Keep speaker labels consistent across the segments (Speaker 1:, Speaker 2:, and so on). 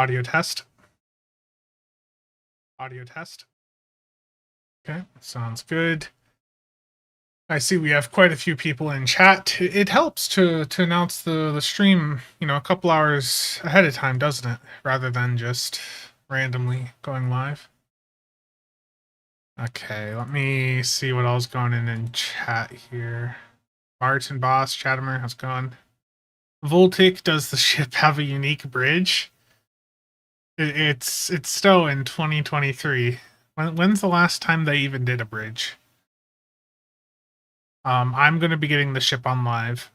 Speaker 1: Audio test. Audio test. Okay, sounds good. I see we have quite a few people in chat. It helps to announce the stream, a couple hours ahead of time, doesn't it? Rather than just randomly going live. Okay, let me see what else going in chat here. Martin Boss, Chatimer, how's it going? Voltic, does the ship have a unique bridge? It's still in 2023. When's the last time they even did a bridge? I'm going to be getting the ship on live.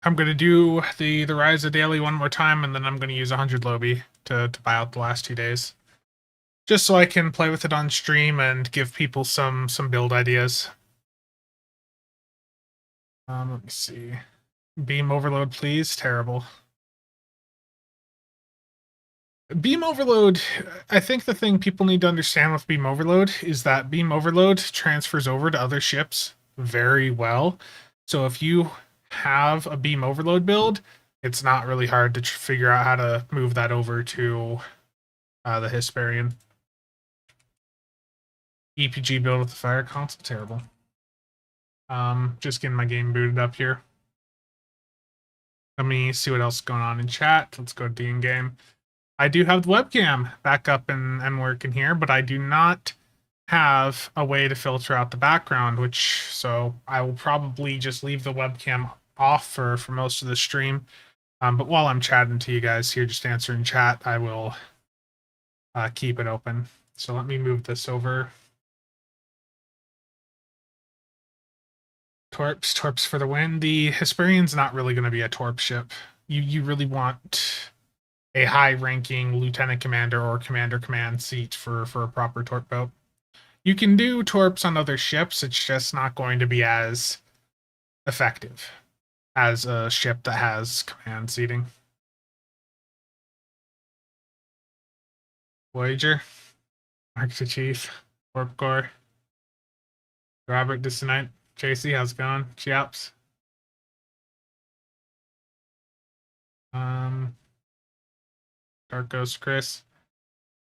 Speaker 1: I'm going to do the Rise of Daily one more time, and then I'm going to use 100 Lobby to buy out the last 2 days. Just so I can play with it on stream and give people some build ideas. Let me see. Beam overload, please. Terrible. Beam overload, I think the thing people need to understand with beam overload is that beam overload transfers over to other ships very well. So if you have a beam overload build, it's not really hard to figure out how to move that over to the Hysperian. EPG build with the fire console, terrible. Just getting my game booted up here. Let me see what else is going on in chat. Let's go to in-game. I do have the webcam back up and working here, but I do not have a way to filter out the background, so I will probably just leave the webcam off for most of the stream. But while I'm chatting to you guys here, just answering chat, I will keep it open. So let me move this over. Torps for the win. The Hesperian's not really going to be a Torp ship. You really want a high-ranking lieutenant commander or commander command seat for a proper Torp boat. You can do Torps on other ships, it's just not going to be as effective as a ship that has command seating. Voyager, Arctic Chief, Torp Corps, Robert Dissonite, JC, how's it going? Chiaps. Dark Ghost Chris.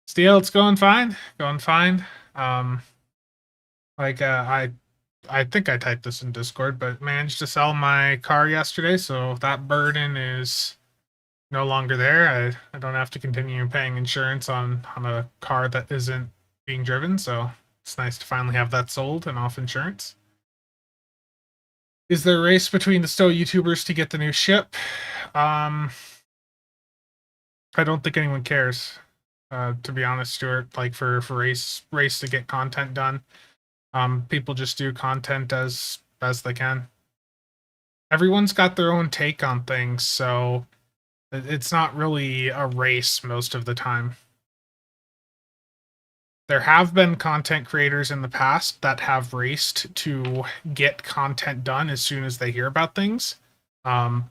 Speaker 1: Steel, it's going fine. Going fine. I think I typed this in Discord, but managed to sell my car yesterday, so that burden is no longer there. I don't have to continue paying insurance on a car that isn't being driven, so it's nice to finally have that sold and off insurance. Is there a race between the Stowe YouTubers to get the new ship? I don't think anyone cares, to be honest, Stuart. Like for race to get content done, people just do content as best they can. Everyone's got their own take on things, so it's not really a race most of the time. There have been content creators in the past that have raced to get content done as soon as they hear about things.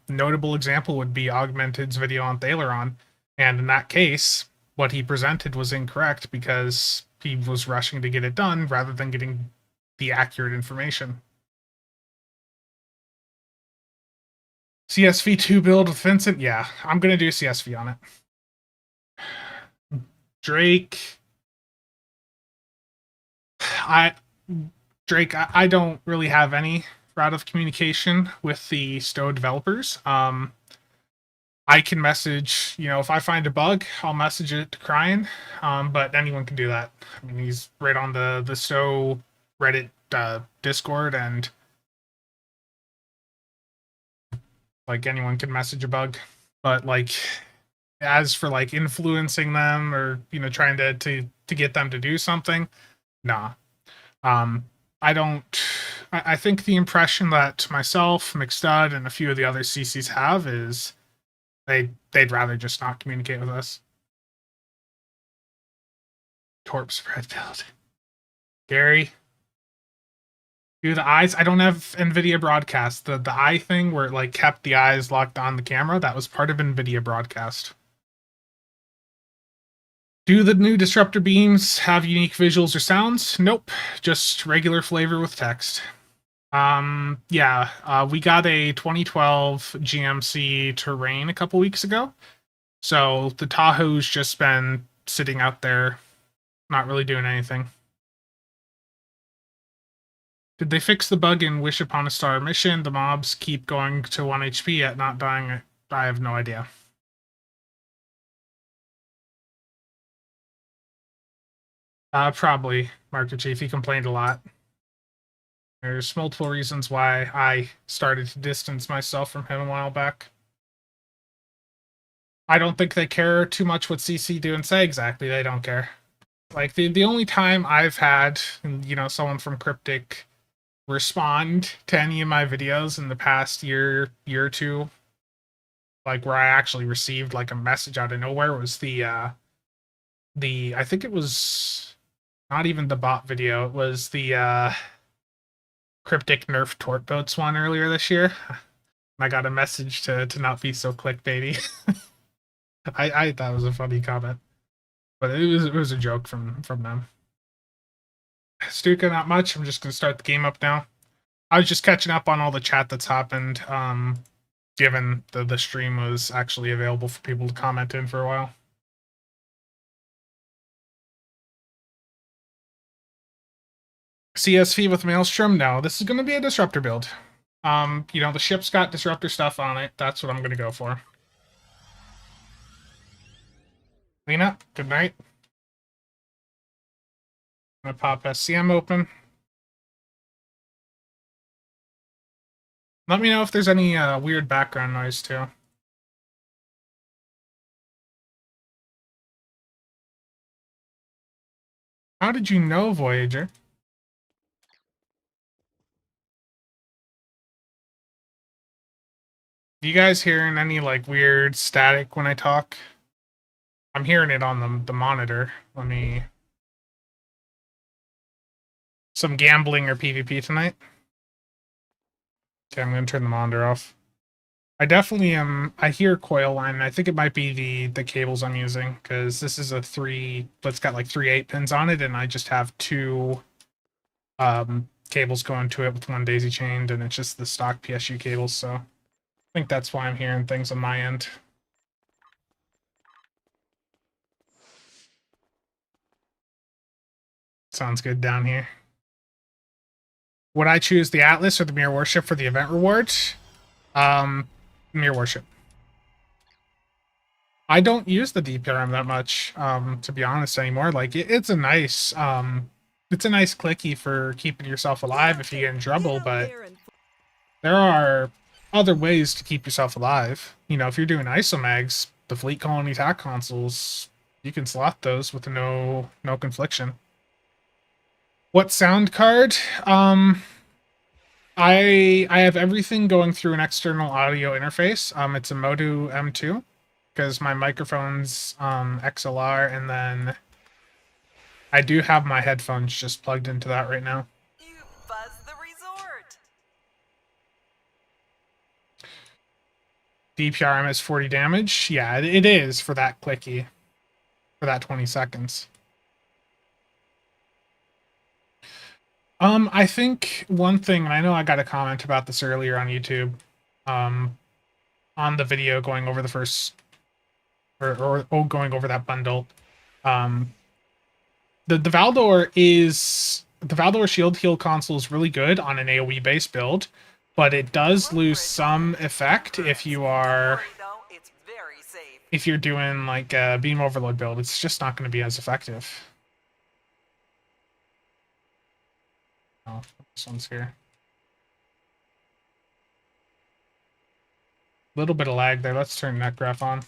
Speaker 1: Notable example would be Augmented's video on Thaleron. And in that case, what he presented was incorrect because he was rushing to get it done rather than getting the accurate information. CSV2 build with Vincent? Yeah, I'm going to do CSV on it. Drake, I don't really have any route of communication with the Stowe developers. I can message, if I find a bug, I'll message it to Cryan, but anyone can do that. I mean, he's right on the Stowe Reddit Discord, and like anyone can message a bug. But like, as for like influencing them or trying to get them to do something, nah. I think the impression that myself, McStud, and a few of the other CCs have is they'd rather just not communicate with us. Torp spread build. Gary. Do the eyes. I don't have NVIDIA broadcast. The eye thing where it like kept the eyes locked on the camera, that was part of NVIDIA broadcast. Do the new disruptor beams have unique visuals or sounds? Nope. Just regular flavor with text. Yeah, we got a 2012 GMC Terrain a couple weeks ago, So the Tahoe's just been sitting out there, not really doing anything. Did they fix the bug in Wish Upon a Star mission? The mobs keep going to 1 HP yet not dying. I have no idea. Probably, Market Chief. He complained a lot. There's multiple reasons why I started to distance myself from him a while back. I don't think they care too much what CC do and say. Exactly, they don't care. Like, the only time I've had, someone from Cryptic respond to any of my videos in the past year or two, like where I actually received like a message out of nowhere, was the I think it was not even the bot video, it was the Cryptic nerf tort boats one earlier this year. I got a message to not be so clickbaity. I thought it was a funny comment, but it was a joke from them. Stuka, not much. I'm just gonna start the game up now. I was just catching up on all the chat that's happened, given the stream was actually available for people to comment in for a while. CSV with Maelstrom? No, this is going to be a disruptor build. The ship's got disruptor stuff on it. That's what I'm going to go for. Lena, good night. I'm going to pop SCM open. Let me know if there's any weird background noise, too. How did you know, Voyager? You guys hearing any, like, weird static when I talk? I'm hearing it on the monitor. Let me... Some gambling or PvP tonight? Okay, I'm going to turn the monitor off. I definitely am. I hear coil line. I think it might be the cables I'm using, because this is a 3. It's got like 3 8-pins on it, and I just have 2 cables going to it with 1 daisy chained, and it's just the stock PSU cables. So I think that's why I'm hearing things on my end. Sounds good down here. Would I choose the Atlas or the Mirror Warship for the event rewards? Mirror Warship. I don't use the DPRM that much, to be honest, anymore. Like, it's a nice clicky for keeping yourself alive if you get in trouble, but there are other ways to keep yourself alive. If you're doing Isomags, the Fleet Colony attack consoles, you can slot those with no confliction. What sound card? I have everything going through an external audio interface. It's a Modu M2, because my microphone's XLR, and then I do have my headphones just plugged into that right now.
Speaker 2: You buzzed the resort.
Speaker 1: DPRM is 40 damage. Yeah, it is for that clicky, for that 20 seconds. I think one thing, and I know I got a comment about this earlier on YouTube, on the video going over the first, or going over that bundle. The Valdor Shield Heal console is really good on an AoE based build, but it does lose some effect if you're doing like a beam overload build. It's just not going to be as effective. Oh, this one's here. Little bit of lag there. Let's turn that graph on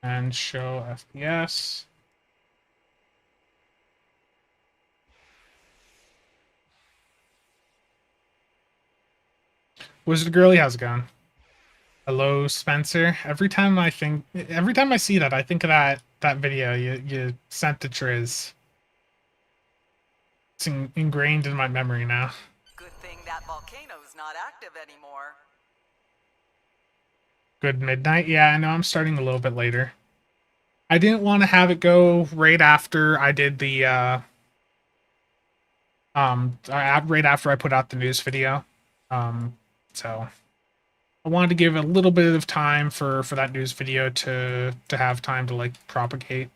Speaker 1: and show FPS. Wizard Girly, how's it going? Hello, Spencer. Every time I see that, I think of that video you sent to Triz. It's ingrained in my memory now.
Speaker 2: Good thing that volcano's not active anymore.
Speaker 1: Good midnight. Yeah, I know I'm starting a little bit later. I didn't want to have it go right after I did the right after I put out the news video. So I wanted to give a little bit of time for that news video to have time to like propagate.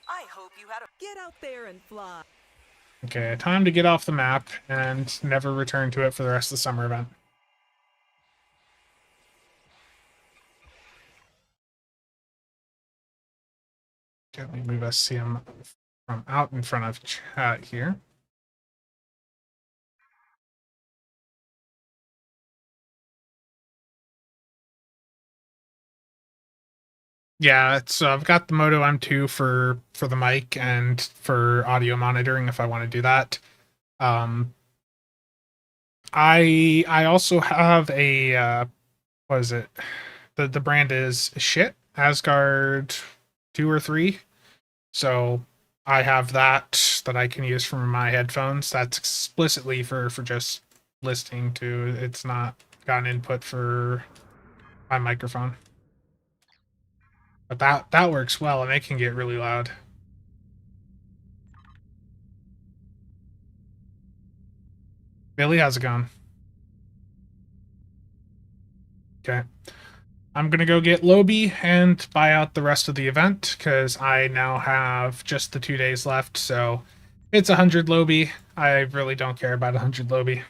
Speaker 2: I hope you had a
Speaker 3: Get out there and fly.
Speaker 1: Okay, time to get off the map and never return to it for the rest of the summer event. Okay, let me move SCM from out in front of chat here. Yeah, so I've got the Moto M2 for the mic and for audio monitoring if I want to do that. I also have a what is it? The brand is shit Asgard 2 or 3. So I have that I can use from my headphones. That's explicitly for just listening to. It's not got an input for my microphone. But that works well and it can get really loud. Billy, how's it going? Okay. I'm gonna go get Lobby and buy out the rest of the event because I now have just the 2 days left. So it's 100 Lobby. I really don't care about 100 Lobby.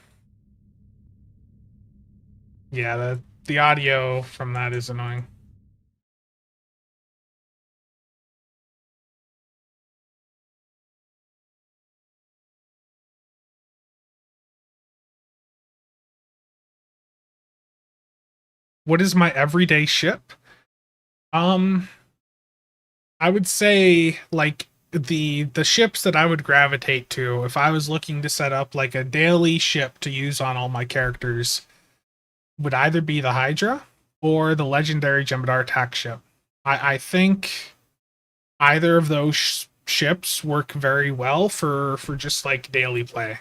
Speaker 1: Yeah, the audio from that is annoying. What is my everyday ship? I would say like the ships that I would gravitate to if I was looking to set up like a daily ship to use on all my characters would either be the Hydra or the legendary Jem'Hadar attack ship. I think either of those ships work very well for just like daily play.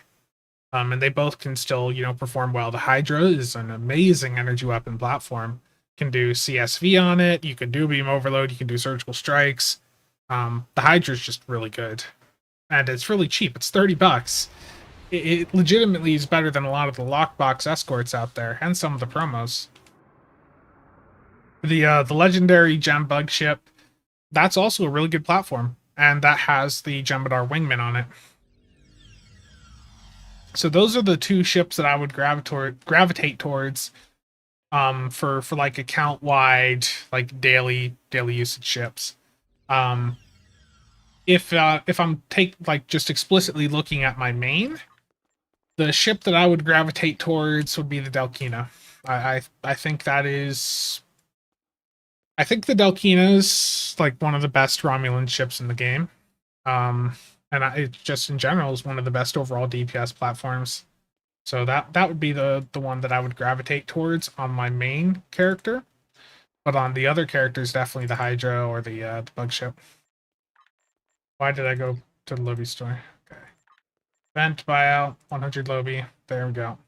Speaker 1: And they both can still, perform well. The Hydra is an amazing energy weapon platform. Can do CSV on it. You can do beam overload. You can do surgical strikes. The Hydra is just really good, and it's really cheap. It's $30. It legitimately is better than a lot of the lockbox escorts out there, and some of the promos. The legendary Gem Bug ship, that's also a really good platform, and that has the Jem'Hadar wingman on it. So those are the two ships that I would gravitate towards for like account wide like daily usage ships. Um if I'm just explicitly looking at my main, the ship that I would gravitate towards would be the Delkina. I think that is I think the Delkina is like one of the best Romulan ships in the game. And it just in general is one of the best overall DPS platforms. So that would be the one that I would gravitate towards on my main character. But on the other characters, definitely the Hydra or the bug ship. Why did I go to the Lobby store? Okay. Vent buyout, 100 Lobby. There we go.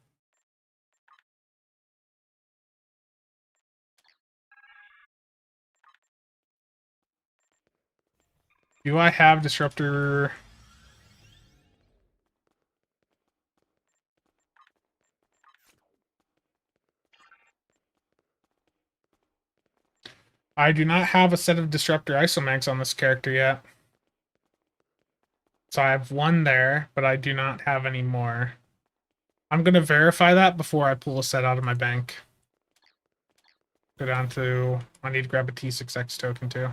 Speaker 1: Do I have Disruptor? I do not have a set of Disruptor Isomags on this character yet. So I have one there, but I do not have any more. I'm going to verify that before I pull a set out of my bank. Go down to... I need to grab a T6X token too.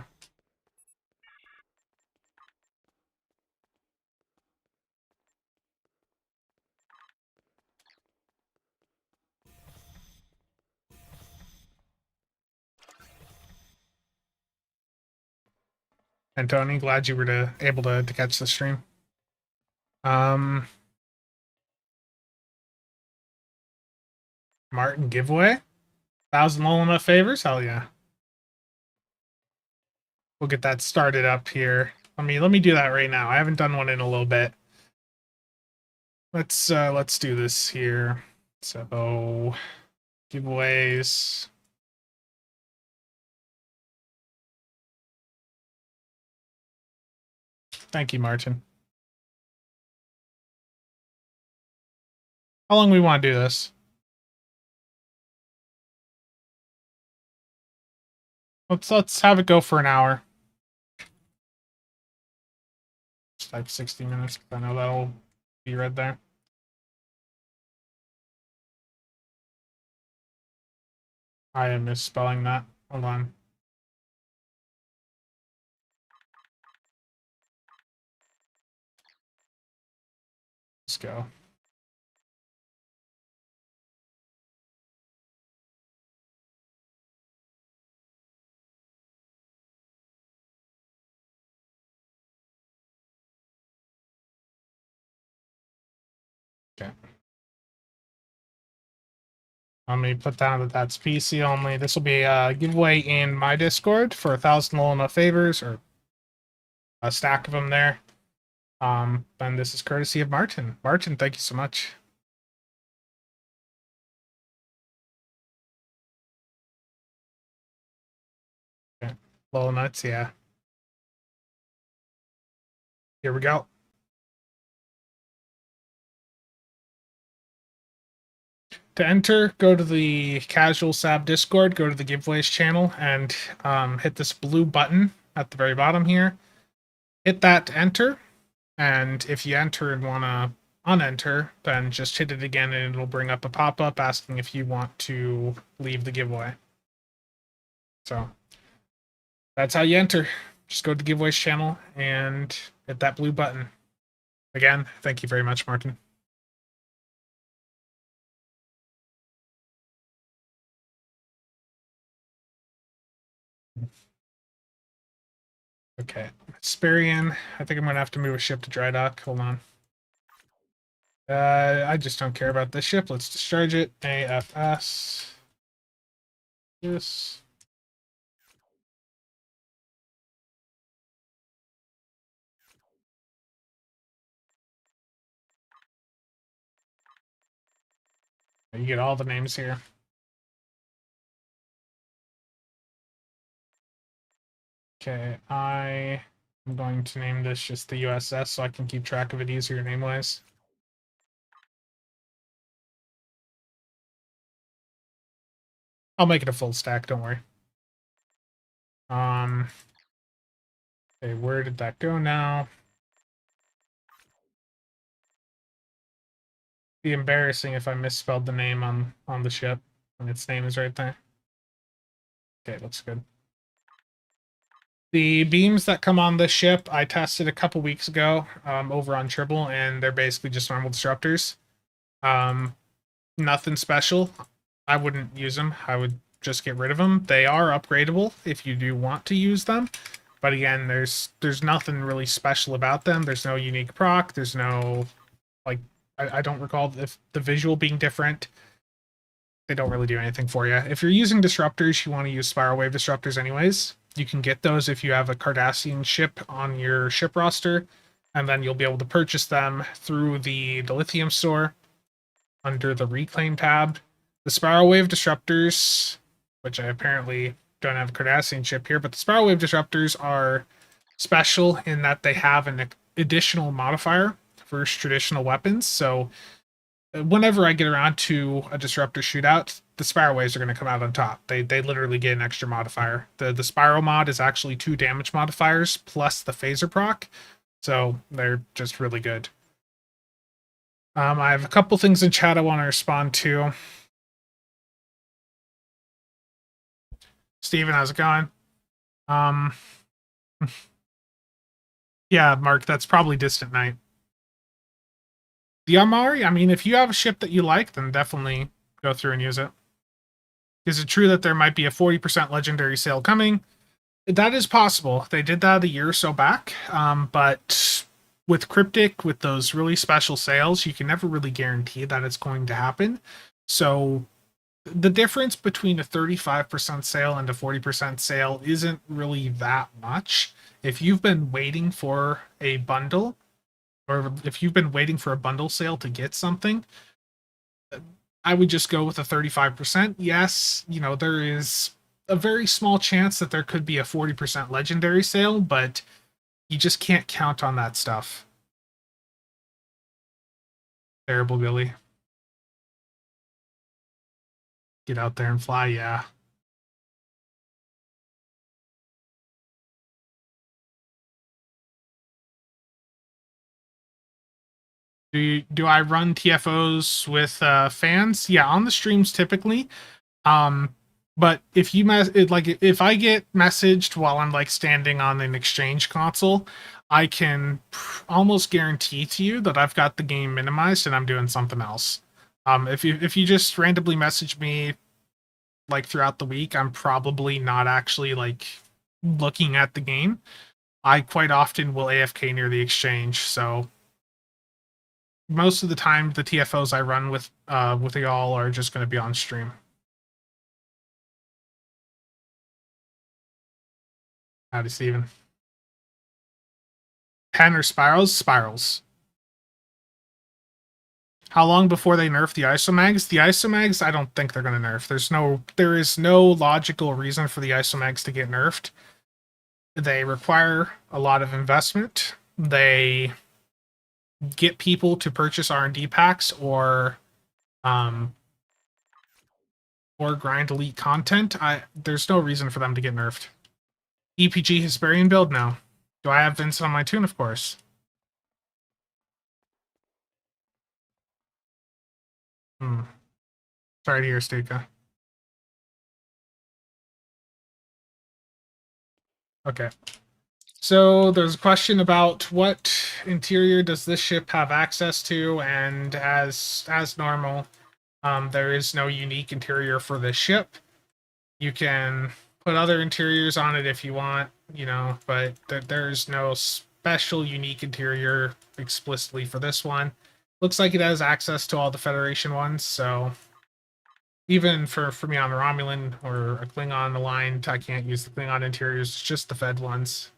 Speaker 1: And Tony, glad you were able to catch the stream. Martin giveaway? 1,000 low enough favors? Hell yeah. We'll get that started up here. Let me do that right now. I haven't done one in a little bit. Let's do this here. So giveaways. Thank you, Martin. How long we want to do this? Let's have it go for an hour. Just type 60 minutes because I know that'll be right there. I am misspelling that. Hold on. Let's go. Okay. Let me put down that that's PC only. This will be a giveaway in my Discord for 1,000 low enough favors, or a stack of them there. And this is courtesy of Martin. Martin, thank you so much. Okay. Low nuts, yeah. Here we go. To enter, go to the Casual Sab Discord, go to the giveaways channel, and hit this blue button at the very bottom here. Hit that to enter, and if you enter and want to unenter, then just hit it again and it'll bring up a pop-up asking if you want to leave the giveaway. So that's how you enter. Just go to the giveaways channel and hit that blue button. Again, thank you very much, Martin. Okay, Hesperian. I think I'm gonna have to move a ship to dry dock. Hold on. I just don't care about this ship. Let's discharge it. AFS. This. You get all the names here. Okay, I am going to name this just the USS so I can keep track of it easier name-wise. I'll make it a full stack, don't worry. Okay, where did that go now? Be embarrassing if I misspelled the name on the ship when its name is right there. Okay, looks good. The beams that come on this ship, I tested a couple weeks ago over on Tribble, and they're basically just normal disruptors. Nothing special. I wouldn't use them. I would just get rid of them. They are upgradable if you do want to use them. But again, there's nothing really special about them. There's no unique proc. There's no, like, I don't recall if the visual being different. They don't really do anything for you. If you're using disruptors, you want to use spiral wave disruptors anyways. You can get those if you have a Cardassian ship on your ship roster, and then you'll be able to purchase them through the Lithium store under the Reclaim tab. The spiral wave disruptors, which I apparently don't have a Cardassian ship here, but the spiral wave disruptors are special in that they have an additional modifier for traditional weapons. So whenever I get around to a disruptor shootout, the spiral waves are going to come out on top. They literally get an extra modifier. The spiral mod is actually 2 damage modifiers plus the phaser proc, so they're just really good. I have a couple things in chat I want to respond to. Steven, how's it going? Yeah, Mark, that's probably Distant Night. The Amari, I mean, if you have a ship that you like, then definitely go through and use it. Is it true that there might be a 40% legendary sale coming? That is possible. They did that a year or so back, but with Cryptic, with those really special sales, you can never really guarantee that it's going to happen. So the difference between a 35% sale and a 40% sale isn't really that much. If you've been waiting for a bundle, or if you've been waiting for a bundle sale to get something, I would just go with a 35%. Yes, you know, there is a very small chance that there could be a 40% legendary sale, but you just can't count on that stuff. Terrible, Billy. Get out there and fly, yeah. Do I run TFOs with fans? Yeah, on the streams typically. But if you if I get messaged while I'm like standing on an exchange console, I can almost guarantee to you that I've got the game minimized and I'm doing something else. If you just randomly message me like throughout the week, I'm probably not actually like looking at the game. I quite often will AFK near the exchange, so most of the time the TFOs I run with y'all are just going to be on stream. Howdy, Steven. Pen or spirals? Spirals. How long before they nerf the Isomags? The Isomags, I don't think they're going to nerf. There is no logical reason for the Isomags to get nerfed. They require a lot of investment. They get people to purchase R&D packs or grind elite content. There's no reason for them to get nerfed. EPG Hesperian build? No. Do I have Vincent on my tune? Of course. Sorry to hear, Stuka. Okay. So there's a question about what interior does this ship have access to, and as normal, there is no unique interior for this ship. You can put other interiors on it if you want, but there's no special unique interior explicitly for this one. Looks like it has access to all the Federation ones, so even for me on the Romulan or a Klingon aligned, I can't use the Klingon interiors, just the Fed ones.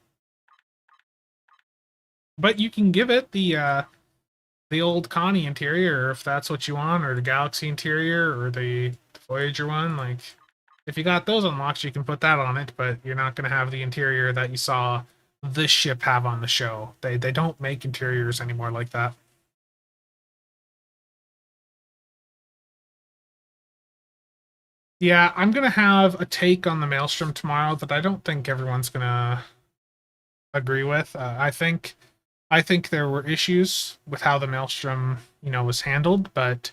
Speaker 1: But you can give it the old Connie interior if that's what you want, or the Galaxy interior, or the Voyager one. Like, if you got those unlocked, you can put that on it, but you're not going to have the interior that you saw this ship have on the show. They don't make interiors anymore like that. Yeah, I'm going to have a take on the Maelstrom tomorrow that I don't think everyone's going to agree with. I think there were issues with how the Maelstrom, was handled, but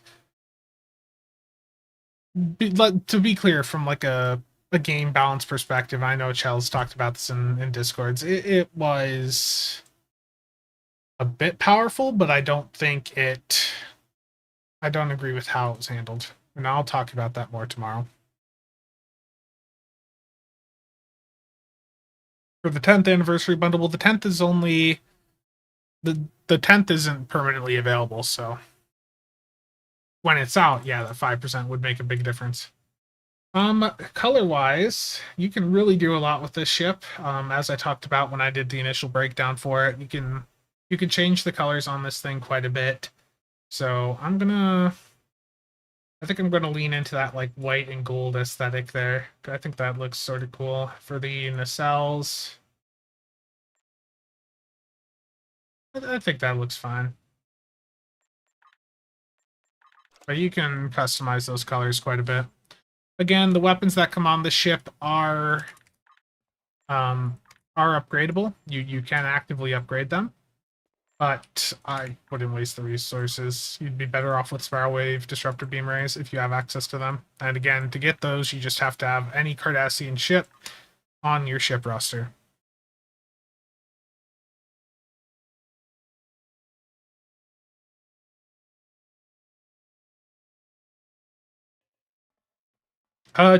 Speaker 1: to be clear, from like a game balance perspective, I know Chell's talked about this in Discords. It was a bit powerful, but I don't agree with how it was handled. And I'll talk about that more tomorrow. For the 10th anniversary bundle, well, the 10th is only the 10th isn't permanently available, so when it's out, yeah, that 5% would make a big difference. Color wise, you can really do a lot with this ship. As I talked about when I did the initial breakdown for it, you can change the colors on this thing quite a bit. So I think I'm gonna lean into that like white and gold aesthetic there. I think that looks sort of cool. For the nacelles, I think that looks fine. But you can customize those colors quite a bit. Again, the weapons that come on the ship are upgradable. You can actively upgrade them, but I wouldn't waste the resources. You'd be better off with Spiral Wave, Disruptor Beam Rays if you have access to them. And again, to get those, you just have to have any Cardassian ship on your ship roster.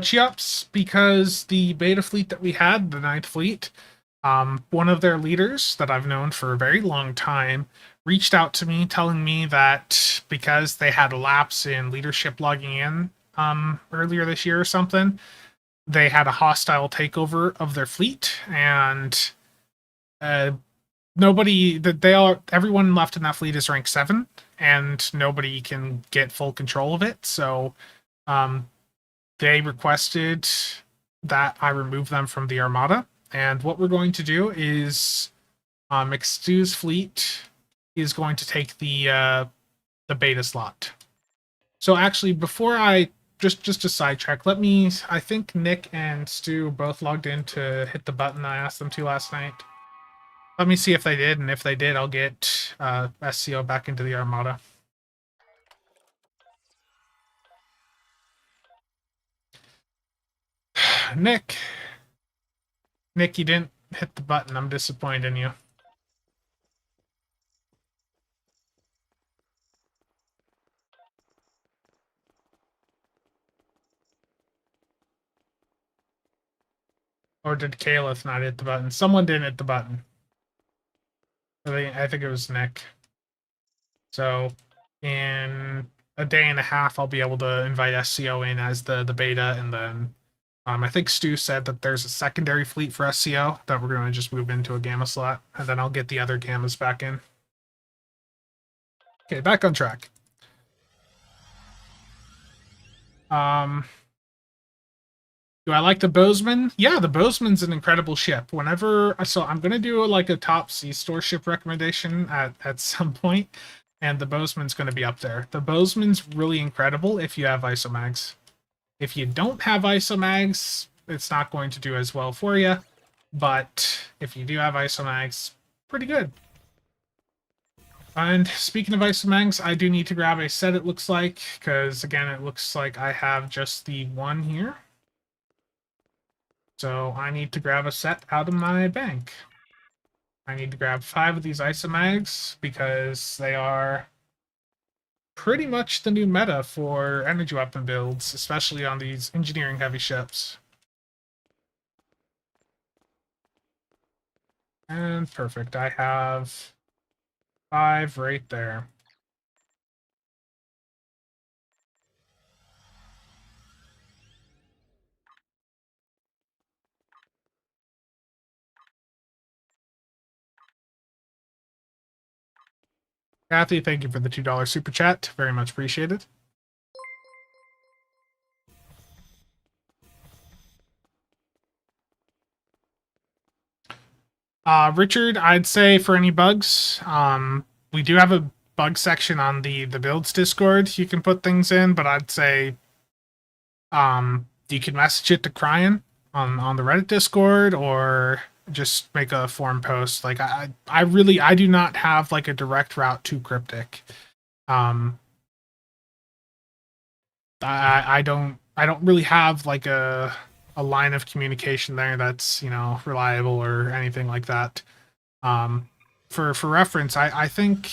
Speaker 1: Cheops, because the beta fleet that we had, the 9th Fleet, one of their leaders that I've known for a very long time reached out to me telling me that because they had a lapse in leadership logging in earlier this year or something, they had a hostile takeover of their fleet, and everyone left in that fleet is rank 7, and nobody can get full control of it. So they requested that I remove them from the Armada. And what we're going to do is McStew's fleet is going to take the beta slot. So actually, before I just a sidetrack, I think Nick and Stu both logged in to hit the button I asked them to last night. Let me see if they did, and if they did, I'll get SCO back into the Armada. Nick, you didn't hit the button. I'm disappointed in you. Or did Caliph not hit the button? Someone didn't hit the button. I think it was Nick. So in a day and a half, I'll be able to invite SCO in as the beta, and then I think Stu said that there's a secondary fleet for SCO that we're going to just move into a gamma slot, and then I'll get the other gammas back in. Okay, back on track. Do I like the Bozeman? Yeah, the Bozeman's an incredible ship. So I'm gonna do like a top sea store ship recommendation at some point, and the Bozeman's gonna be up there. The Bozeman's really incredible if you have Isomags. If you don't have Isomags, it's not going to do as well for you. But if you do have Isomags, pretty good. And speaking of Isomags, I do need to grab a set, it looks like, because again, it looks like I have just the one here. So I need to grab a set out of my bank. I need to grab 5 of these Isomags because they are pretty much the new meta for energy weapon builds, especially on these engineering heavy ships. And perfect, I have 5 right there. Kathy, thank you for the $2 super chat. Very much appreciated. Richard, I'd say for any bugs, we do have a bug section on the builds Discord. You can put things in, but I'd say you can message it to Cryan on the Reddit Discord, or just make a forum post. Like I do not have like a direct route to Cryptic. I don't really have like a line of communication there that's, you know, reliable or anything like that. For reference, I think,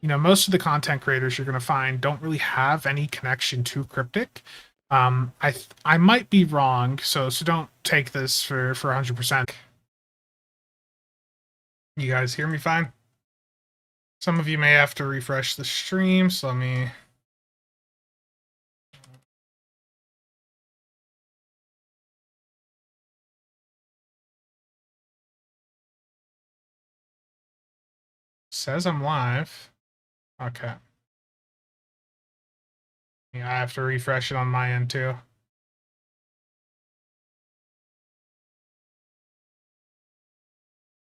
Speaker 1: you know, most of the content creators you're going to find don't really have any connection to Cryptic. I might be wrong, so don't take this for 100%. You guys hear me fine? Some of you may have to refresh the stream, so let me... Says I'm live. Okay. Yeah, I have to refresh it on my end too.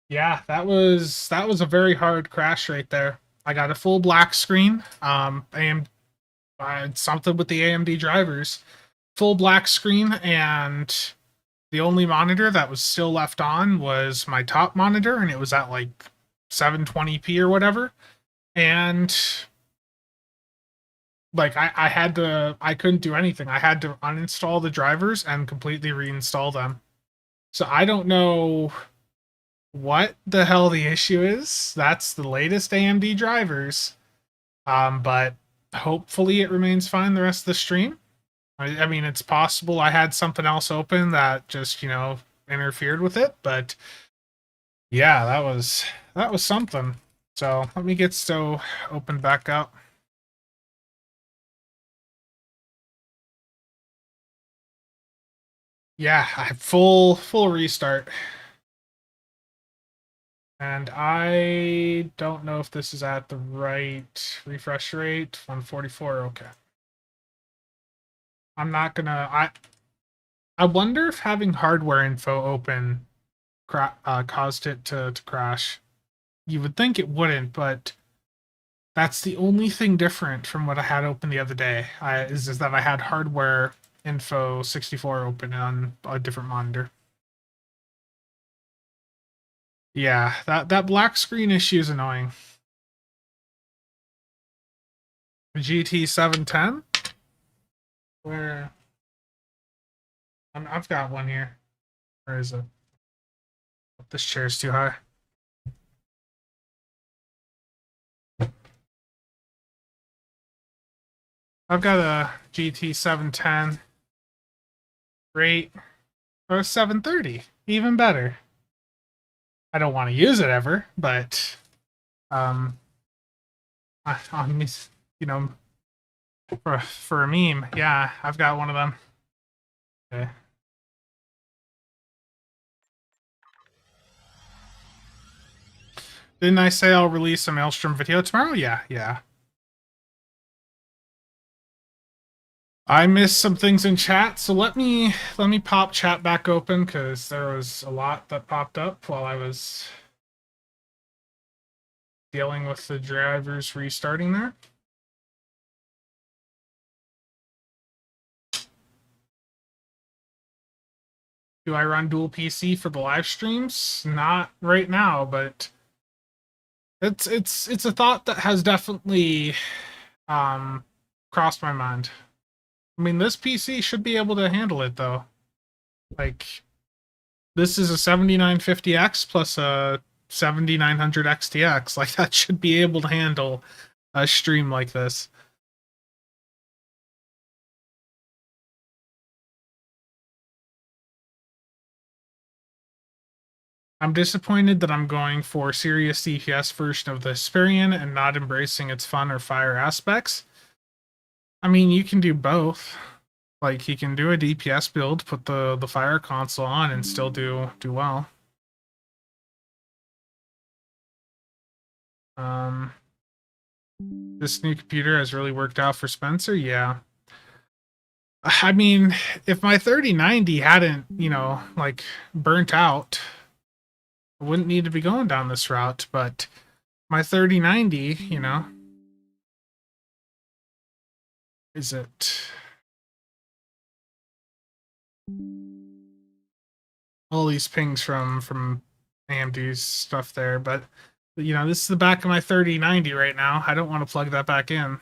Speaker 1: Yeah, that was a very hard crash right there. I got a full black screen. Something with the AMD drivers. Full black screen, and the only monitor that was still left on was my top monitor, and it was at like 720p or whatever. And like I couldn't do anything. I had to uninstall the drivers and completely reinstall them. So I don't know what the hell the issue is. That's the latest AMD drivers. But hopefully it remains fine the rest of the stream. I mean, it's possible I had something else open that just, you know, interfered with it, but yeah, that was something. So let me get Stowe open back up. Yeah, I have full restart. And I don't know if this is at the right refresh rate. 144, okay. I'm not gonna... I wonder if having hardware info open caused it to crash. You would think it wouldn't, but that's the only thing different from what I had open the other day. Is that I had hardware info 64 open on a different monitor. Yeah, that black screen issue is annoying. GT 710? Where? I've got one here. Where is it? This chair's too high. I've got a GT 710. Great. Or 730. Even better. I don't want to use it ever, but on this, you know, for a meme, yeah, I've got one of them. Okay. Didn't I say I'll release a Maelstrom video tomorrow? Yeah, yeah. I missed some things in chat, so let me pop chat back open because there was a lot that popped up while I was dealing with the drivers restarting there. Do I run dual PC for the live streams? Not right now, but it's a thought that has definitely crossed my mind. I mean, this PC should be able to handle it though. Like, this is a 7950X plus a 7900 XTX. Like, that should be able to handle a stream like this. I'm disappointed that I'm going for serious DPS version of the Hysperian and not embracing its fun or fire aspects. I mean, you can do both. Like, you can do a DPS build, put the fire console on, and still do well. This new computer has really worked out for Spencer. Yeah. I mean, if my 3090 hadn't, like burnt out, I wouldn't need to be going down this route. But my 3090, is it all these pings from AMD's stuff there? But this is the back of my 3090 right now. I don't want to plug that back in.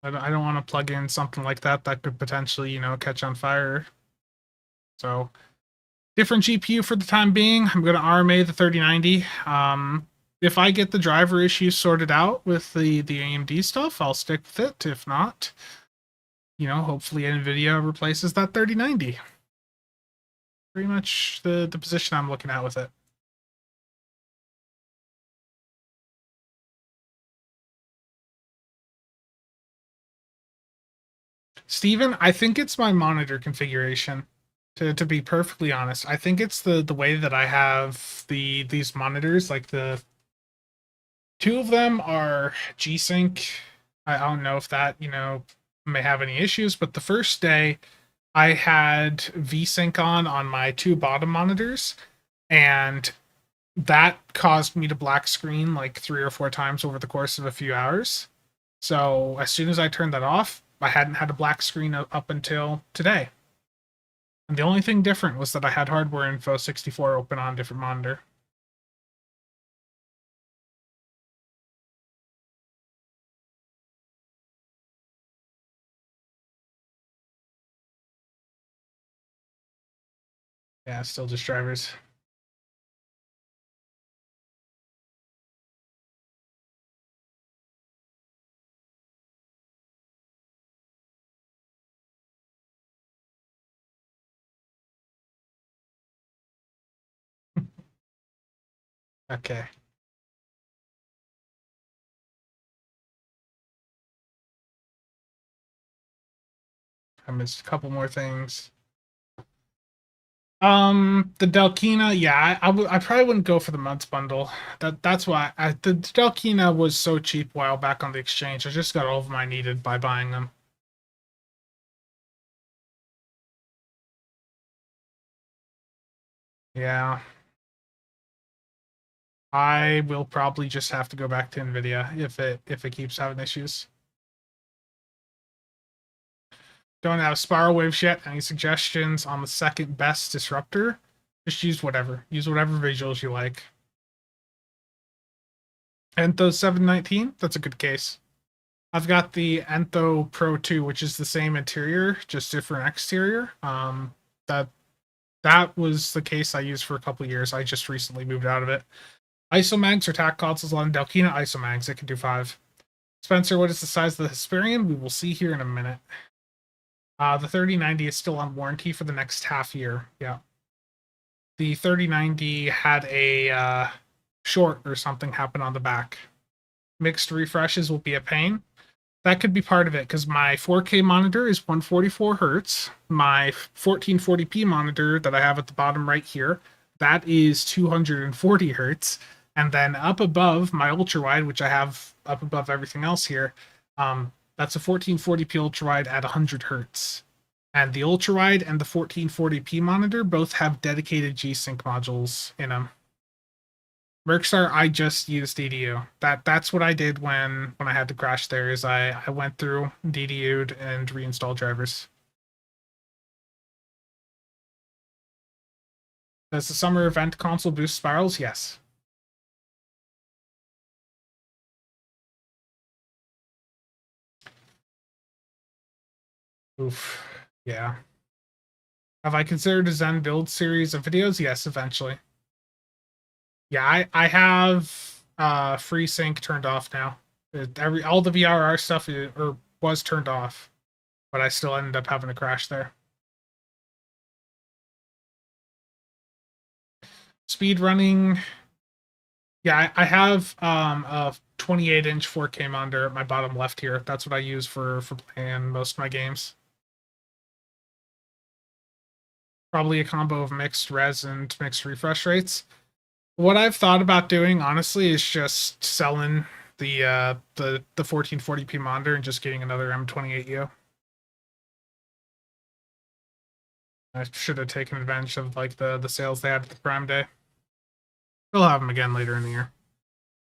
Speaker 1: I don't want to plug in something like that could potentially, catch on fire. So, different GPU for the time being. I'm going to RMA the 3090. If I get the driver issues sorted out with the AMD stuff, I'll stick with it. If not, hopefully NVIDIA replaces that 3090. Pretty much the position I'm looking at with it. Steven, I think it's my monitor configuration. To be perfectly honest, I think it's the way that I have these monitors. Like, the two of them are G-Sync. I don't know if that may have any issues, but the first day I had V-Sync on my two bottom monitors, and that caused me to black screen like 3 or 4 times over the course of a few hours. So as soon as I turned that off, I hadn't had a black screen up until today. And the only thing different was that I had hardware info 64 open on a different monitor. Yeah, still just drivers. Okay. I missed a couple more things. The Delkina, yeah, I probably wouldn't go for the months bundle. That's why the Delkina was so cheap a while back on the exchange. I just got all of them I needed by buying them. Yeah. I will probably just have to go back to NVIDIA if it keeps having issues. Don't have spiral waves yet. Any suggestions on the second best disruptor? Just use whatever. Use whatever visuals you like. Entho 719, that's a good case. I've got the Entho Pro 2, which is the same interior, just different exterior. That was the case I used for a couple years. I just recently moved out of it. Isomags or tack consoles on Delkina Isomags. It can do 5. Spencer, what is the size of the Hesperian? We will see here in a minute. The 3090 is still on warranty for the next half year. Yeah. The 3090 had a short or something happen on the back. Mixed refreshes will be a pain. That could be part of it because my 4K monitor is 144 hertz. My 1440p monitor that I have at the bottom right here, that is 240 hertz. And then up above my ultra wide, which I have up above everything else here, that's a 1440p ultra wide at 100 hertz. And the ultra wide and the 1440p monitor both have dedicated G-Sync modules in them. Mercstar, I just used DDU. That's what I did when I had to crash there. Is I went through, DDU'd, and reinstalled drivers. Does the summer event console boost spirals? Yes. Oof. Yeah. Have I considered a Zen build series of videos? Yes, eventually. Yeah, I have free sync turned off now. All the VRR stuff was turned off, but I still ended up having to crash there. Speed running. Yeah, I have a 28-inch 4K monitor at my bottom left here. That's what I use for playing most of my games. Probably a combo of mixed res and mixed refresh rates. What I've thought about doing, honestly, is just selling the 1440p monitor and just getting another M28U. I should have taken advantage of like the sales they had at the Prime Day. We'll have them again later in the year.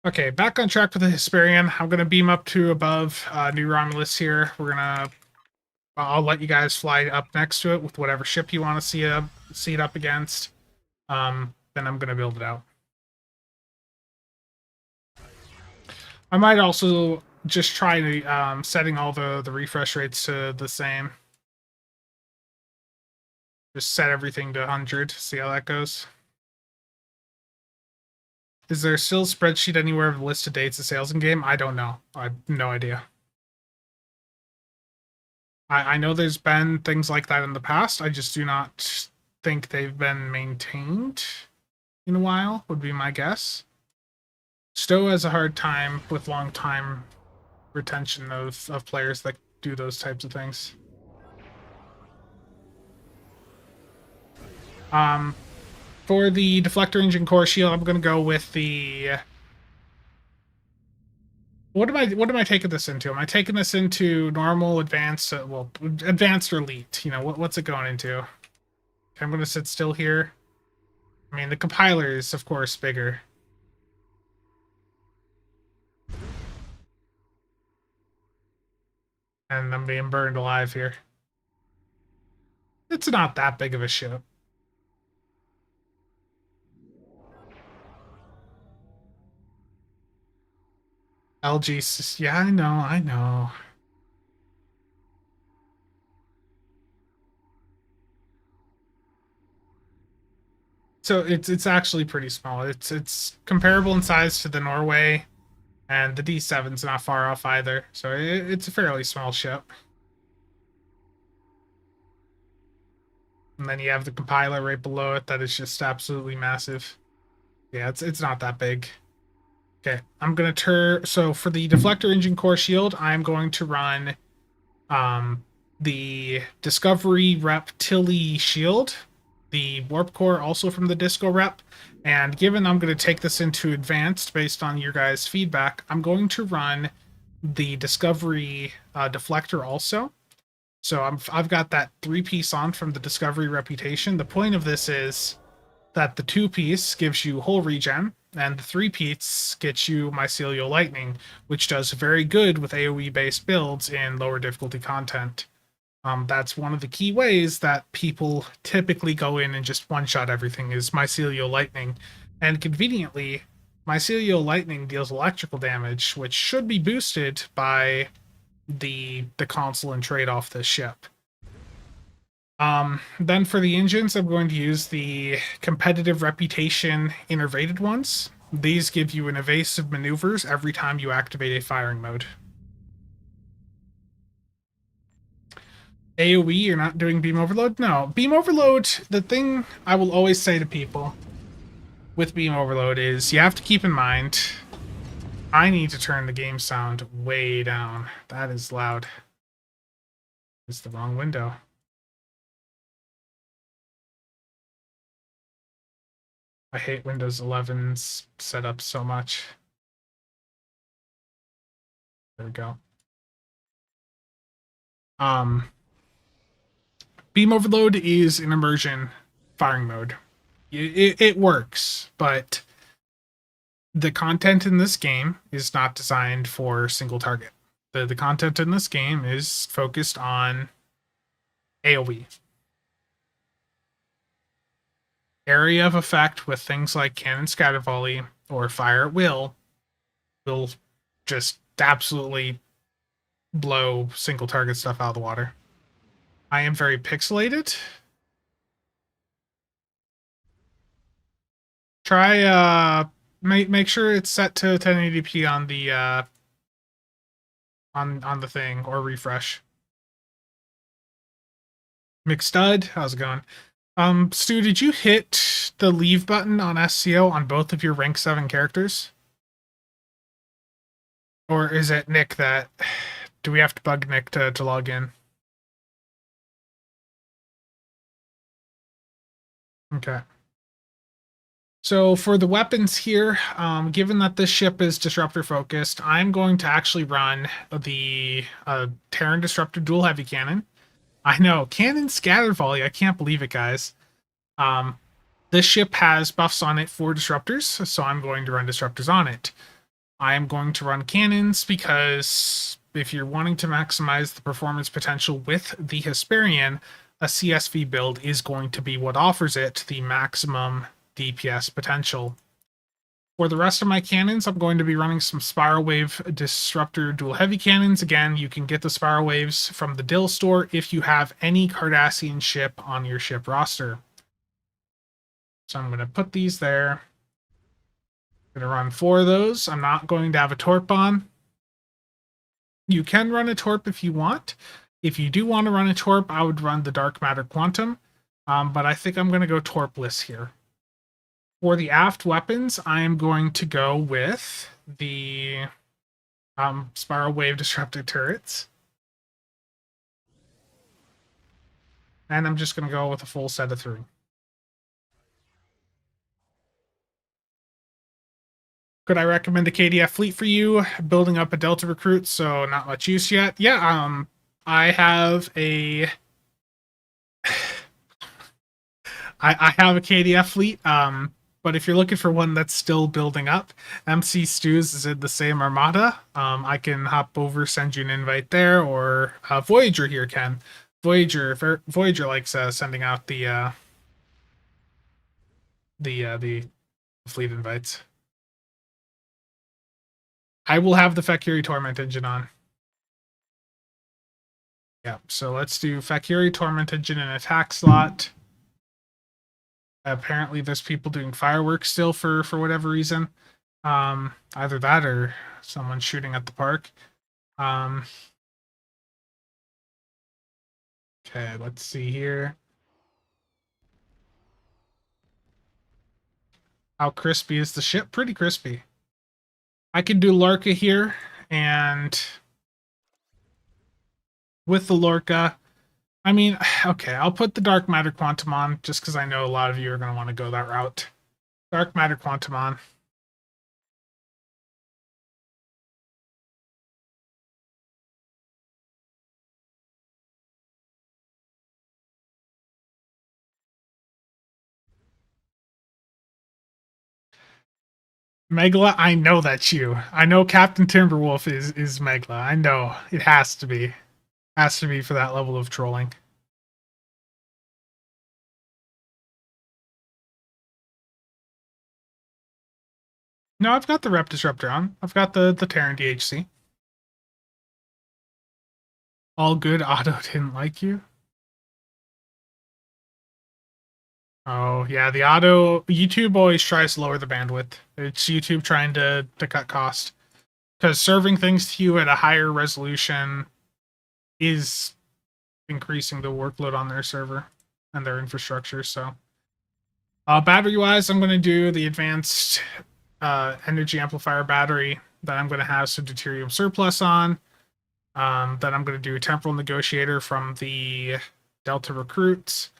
Speaker 1: Okay, back on track with the Hysperian. I'm gonna beam up to above New Romulus here. I'll let you guys fly up next to it with whatever ship you want to see it up against. Then I'm gonna build it out. I might also just try setting all the refresh rates to the same. Just set everything to 100, see how that goes. Is there still a spreadsheet anywhere of the list of dates of sales in game? I don't know. I have no idea. I know there's been things like that in the past. I just do not think they've been maintained in a while, would be my guess. Stowe has a hard time with long time retention of players that do those types of things. For the deflector engine core shield, I'm gonna go with the. What am I taking this into? Am I taking this into normal, advanced, well, advanced or elite? You know, what's it going into? Okay, I'm gonna sit still here. I mean, the compiler is of course bigger. And I'm being burned alive here. It's not that big of a ship. LG, yeah, I know. So it's actually pretty small. It's comparable in size to the Norway, and the D7's not far off either. So it's a fairly small ship. And then you have the compiler right below it that is just absolutely massive. Yeah, it's not that big. Okay, I'm gonna turn. So for the deflector engine core shield, I'm going to run the Discovery Rep Tilly shield, the warp core also from the Disco Rep, and given I'm going to take this into advanced based on your guys' feedback, I'm going to run the Discovery deflector also. So I've got that 3-piece on from the Discovery reputation. The point of this is that the 2-piece gives you hull regen, and the 3-piece gets you Mycelial Lightning, which does very good with AoE-based builds in lower difficulty content. That's one of the key ways that people typically go in and just one-shot everything is Mycelial Lightning. And conveniently, Mycelial Lightning deals electrical damage, which should be boosted by the console and trade off the ship. Then for the engines, I'm going to use the competitive reputation innervated ones. These give you an evasive maneuvers every time you activate a firing mode. AoE, you're not doing beam overload? No. Beam overload, the thing I will always say to people with beam overload is you have to keep in mind I need to turn the game sound way down. That is loud. It's the wrong window. I hate Windows 11's setup so much. There we go. Beam overload is an immersion firing mode. It works, but the content in this game is not designed for single target. The content in this game is focused on AoE. Area of effect with things like cannon scatter volley or fire at will just absolutely blow single target stuff out of the water. I am very pixelated. Try make sure it's set to 1080p on the on the thing or refresh. McStud, how's it going? Stu, did you hit the leave button on SCO on both of your rank 7 characters? Or is it Nick that do we have to bug Nick to log in? Okay. So for the weapons here, given that this ship is disruptor focused, I'm going to actually run the Terran Disruptor dual heavy cannon. I know, cannon scatter volley. I can't believe it, guys. This ship has buffs on it for disruptors, so I'm going to run disruptors on it. I am going to run cannons because if you're wanting to maximize the performance potential with the Hesperian, a CSV build is going to be what offers it the maximum DPS potential. For the rest of my cannons, I'm going to be running some Spiral Wave Disruptor dual heavy cannons. Again, you can get the Spiral Waves from the Dill store if you have any Cardassian ship on your ship roster. So I'm going to put these there. I'm going to run 4 of those. I'm not going to have a Torp on. You can run a Torp if you want. If you do want to run a Torp, I would run the Dark Matter Quantum. But I think I'm going to go Torpless here. For the aft weapons, I am going to go with the Spiral Wave Disruptor turrets. And I'm just going to go with a full set of 3. Could I recommend a KDF fleet for you? Building up a Delta recruit, so not much use yet. Yeah, I have a... I have a KDF fleet, but if you're looking for one that's still building up, MC Stews is in the same armada. I can hop over, send you an invite there, or Voyager here can. Voyager likes sending out the fleet invites. I will have the Fakiri Torment engine on. Yeah, so let's do Fakiri Torment engine and attack slot. Apparently there's people doing fireworks still for whatever reason. Either that or someone shooting at the park. Okay, let's see here. How crispy is the ship? Pretty crispy. I can do Lorca here, and with the Lorca, I mean, okay, I'll put the Dark Matter Quantum on, just because I know a lot of you are going to want to go that route. Dark Matter Quantum on. Megla, I know that's you. I know Captain Timberwolf is Megla. I know. It has to be. Has to be for that level of trolling. No, I've got the rep disruptor on. I've got the Terran DHC. All good. Otto didn't like you. Oh yeah, the auto YouTube always tries to lower the bandwidth. It's YouTube trying to cut cost, because serving things to you at a higher resolution is increasing the workload on their server and their infrastructure. So, battery wise, I'm going to do the advanced energy amplifier battery that I'm going to have some deuterium surplus on. Then I'm going to do a temporal negotiator from the Delta recruits,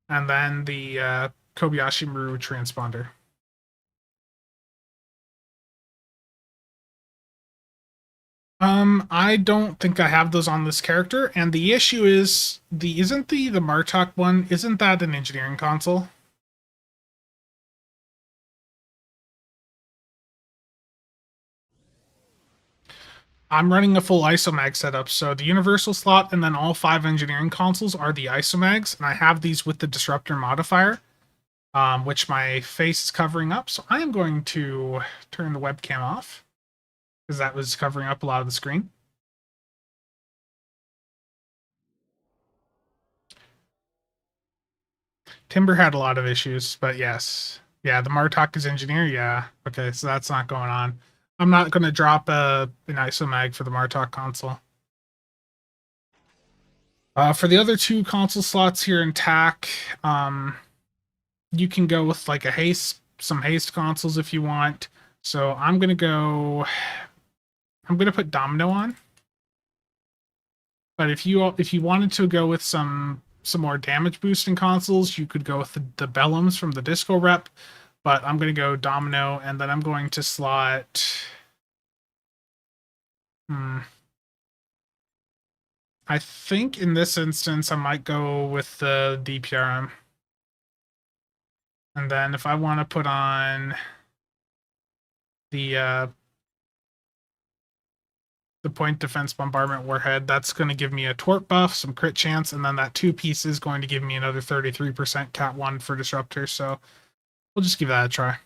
Speaker 1: and then the Kobayashi Maru transponder. I don't think I have those on this character, and the issue is isn't the Martok one, isn't that an engineering console? I'm running a full Isomag setup, so the universal slot and then all 5 engineering consoles are the Isomags, and I have these with the disruptor modifier, which my face is covering up, so I am going to turn the webcam off, because that was covering up a lot of the screen. Timber had a lot of issues, but yes. Yeah, the Martok is engineer, yeah. Okay, so that's not going on. I'm not going to drop an Isomag for the Martok console. For the other 2 console slots here in TAC, you can go with like some haste consoles if you want. So I'm going to put Domino on. But if you wanted to go with some more damage boosting consoles, you could go with the Bellums from the Disco rep. But I'm going to go Domino, and then I'm going to slot. I think in this instance, I might go with the DPRM. And then if I want to put on the point defense bombardment warhead, that's going to give me a tort buff, some crit chance, and then that 2 piece is going to give me another 33% cat 1 for disruptor. So we'll just give that a try.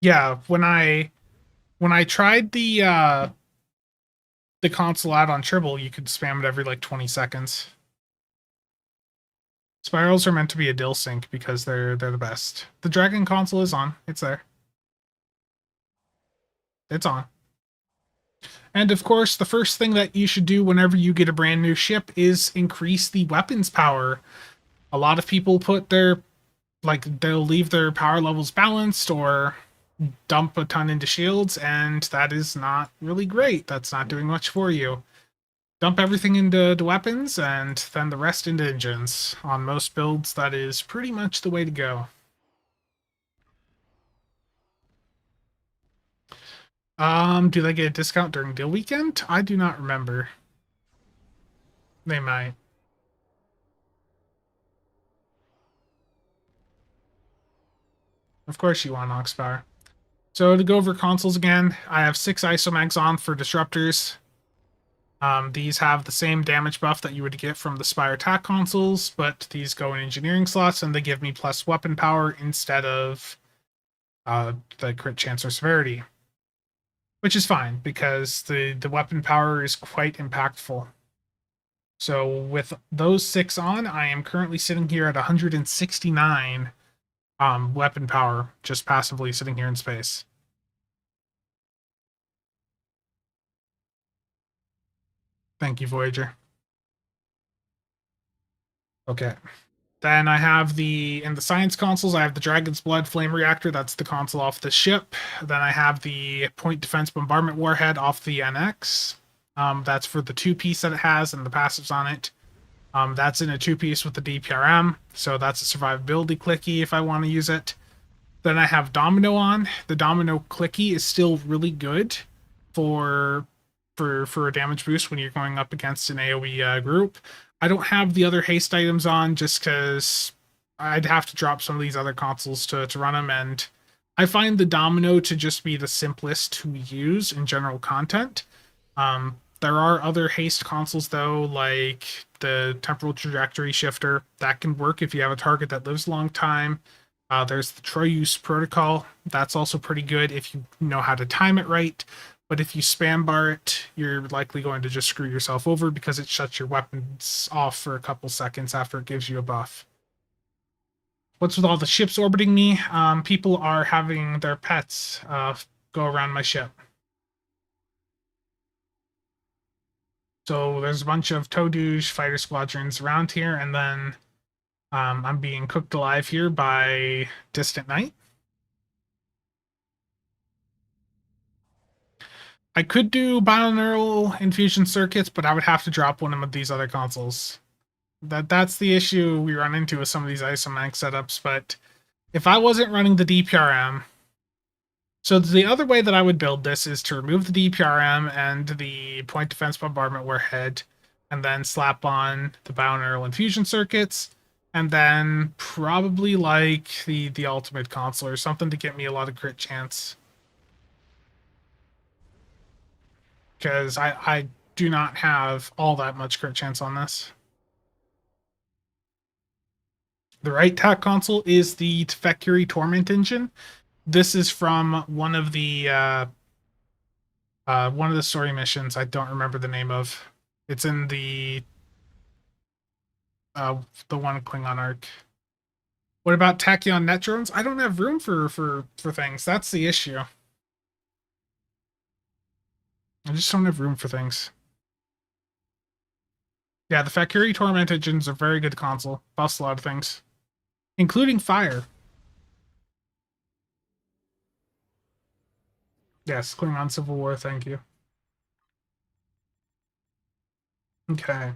Speaker 1: Yeah, when I tried the console out on Tribble, you could spam it every like 20 seconds. Spirals are meant to be a dill sync because they're the best. The Dragon console is on. It's there. It's on. And of course, the first thing that you should do whenever you get a brand new ship is increase the weapons power. A lot of people put they'll leave their power levels balanced or dump a ton into shields, and that is not really great. That's not doing much for you. Dump everything into weapons, and then the rest into engines. On most builds, that is pretty much the way to go. Do they get a discount during deal weekend? I do not remember. They might. Of course you want Ox Power. So to go over consoles again, I have 6 Isomags on for disruptors. These have the same damage buff that you would get from the Spire attack consoles, but these go in engineering slots and they give me plus weapon power instead of the crit chance or severity. Which is fine, because the weapon power is quite impactful. So with those 6 on, I am currently sitting here at 169 weapon power, just passively sitting here in space. Thank you, Voyager. Okay. Then I have in the science consoles, I have the Dragon's Blood Flame Reactor. That's the console off the ship. Then I have the Point Defense Bombardment Warhead off the NX. That's for the 2-piece that it has and the passives on it. That's in a 2-piece with the DPRM, so that's a survivability clicky if I want to use it. Then I have Domino on. The Domino clicky is still really good for a damage boost when you're going up against an AoE group. I don't have the other haste items on just because I'd have to drop some of these other consoles to run them, and I find the Domino to just be the simplest to use in general content. There are other haste consoles though, like the temporal trajectory shifter that can work if you have a target that lives a long time. There's the Troyus protocol. That's also pretty good if you know how to time it right. But if you spam bar it, you're likely going to just screw yourself over because it shuts your weapons off for a couple seconds after it gives you a buff. What's with all the ships orbiting me? People are having their pets go around my ship. So there's a bunch of Toduge fighter squadrons around here, and then I'm being cooked alive here by Distant Night. I could do binaural infusion circuits, but I would have to drop one of these other consoles. That's the issue we run into with some of these Isomags setups. But if I wasn't running the DPRM, so the other way that I would build this is to remove the DPRM and the point defense bombardment warhead, and then slap on the binaural infusion circuits, and then probably like the ultimate console or something to get me a lot of crit chance. Because I do not have all that much crit chance on this. The right tack console is the Tefekuri Torment engine. This is from one of the story missions. I don't remember the name of. It's in the one Klingon arc. What about Tachyon net drones? I don't have room for things. That's the issue. I just don't have room for things. Yeah, the Fakuri Torment engine's a very good console. Buffs a lot of things, including fire. Yes, Klingon Civil War, thank you. Okay.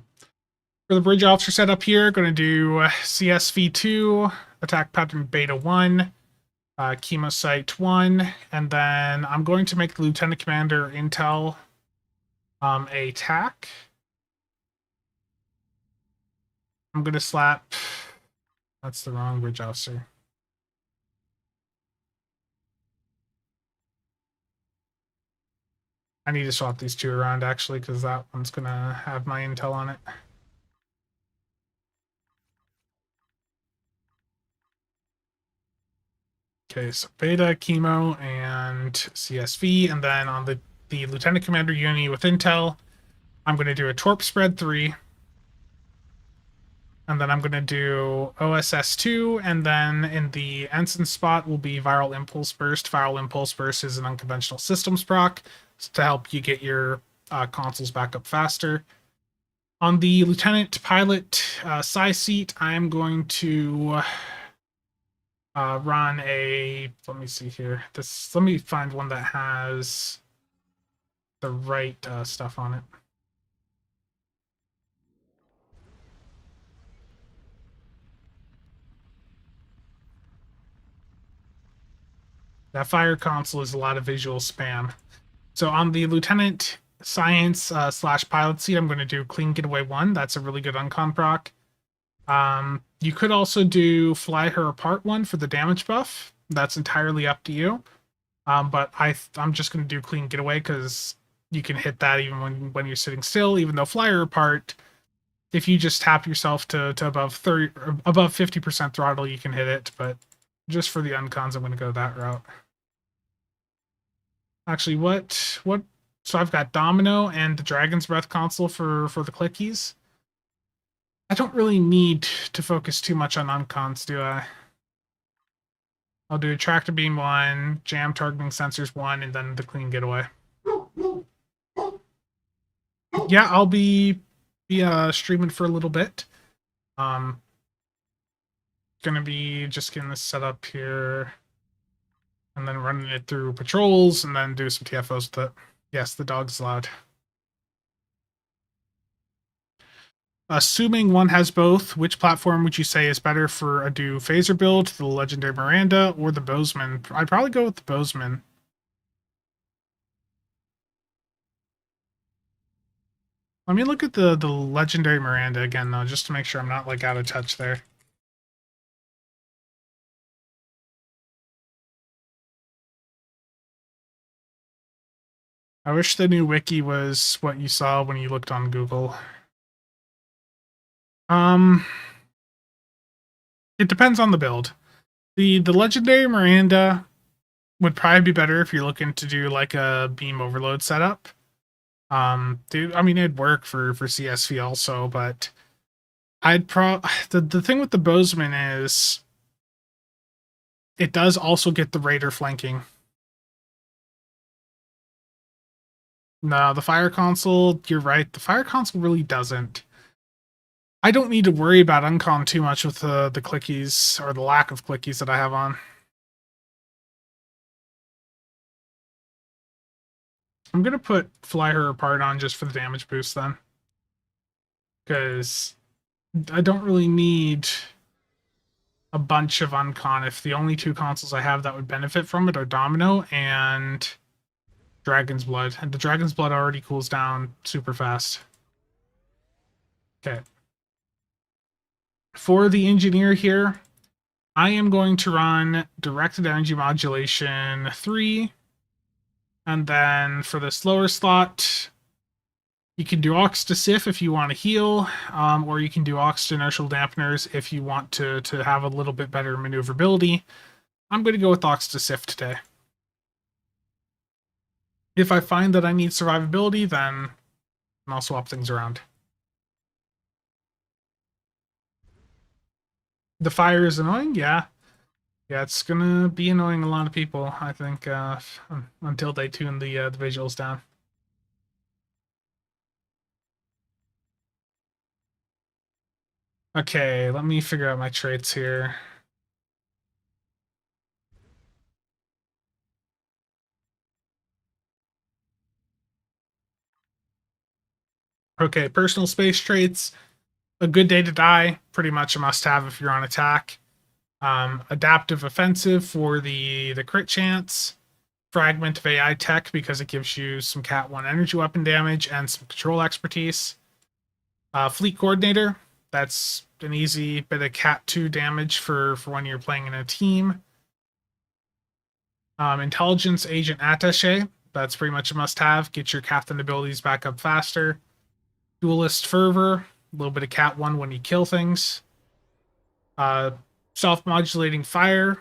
Speaker 1: For the bridge officer setup here, going to do CSV2, attack pattern beta 1, chemosite 1, and then I'm going to make the lieutenant commander intel a tack. I'm going to slap... That's the wrong bridge officer. I need to swap these two around, actually, because that one's going to have my intel on it. Okay, so beta, chemo, and CSV, and then on the lieutenant commander unit with intel, I'm going to do a torp spread 3, and then I'm going to do OSS2, and then in the ensign spot will be viral impulse burst. Viral impulse burst is an unconventional systems proc to help you get your consoles back up faster. On the lieutenant pilot psi seat, I'm going to run a... Let me see here. Let me find one that has the right stuff on it. That fire console is a lot of visual spam. So on the lieutenant science / pilot seat, I'm going to do clean getaway 1. That's a really good uncon proc. You could also do fly her apart 1 for the damage buff. That's entirely up to you. But I'm just going to do clean getaway because you can hit that even when you're sitting still. Even though fly her apart, if you just tap yourself to above 30 or above 50% throttle, you can hit it. But just for the uncons, I'm going to go that route. Actually, what? So I've got Domino and the Dragon's Breath console for the clickies. I don't really need to focus too much on uncons, do I? I'll do Tractor Beam 1, Jam Targeting Sensors 1, and then the Clean Getaway. Yeah, I'll be streaming for a little bit. Gonna be just getting this set up here, and then running it through patrols, and then do some TFOs with it. Yes, the dog's loud. Assuming one has both, which platform would you say is better for a do phaser build, the Legendary Miranda or the Bozeman? I'd probably go with the Bozeman. Let me look at the Legendary Miranda again, though, just to make sure I'm not, like, out of touch there. I wish the new wiki was what you saw when you looked on Google. It depends on the build. The legendary Miranda would probably be better if you're looking to do like a beam overload setup. I mean, it'd work for CSV also, but the thing with the Bozeman is it does also get the Raider flanking. No, the Fire Console, you're right. The Fire Console really doesn't. I don't need to worry about uncon too much with the clickies or the lack of clickies that I have on. I'm gonna put Fly Her Apart on just for the damage boost then, because I don't really need a bunch of uncon if the only two consoles I have that would benefit from it are Domino and Dragon's Blood. And the Dragon's Blood already cools down super fast. Okay. For the engineer here, I am going to run Directed Energy Modulation 3. And then for the slower slot, you can do Ox to Sif if you want to heal, or you can do Ox to Inertial Dampeners if you want to have a little bit better maneuverability. I'm going to go with Ox to Sif today. If I find that I need survivability, then I'll swap things around. The fire is annoying, yeah. Yeah, it's gonna be annoying a lot of people, I think, until they tune the visuals down. Okay, let me figure out my traits here. Okay, personal space traits. A good day to die, pretty much a must-have if you're on attack. Adaptive offensive for the crit chance. Fragment of AI tech because it gives you some Cat 1 energy weapon damage and some control expertise. Fleet coordinator, that's an easy bit of Cat 2 damage for when you're playing in a team. Intelligence agent attache, that's pretty much a must-have. Get your captain abilities back up faster. Duelist fervor, a little bit of Cat 1 when you kill things. Self-modulating fire,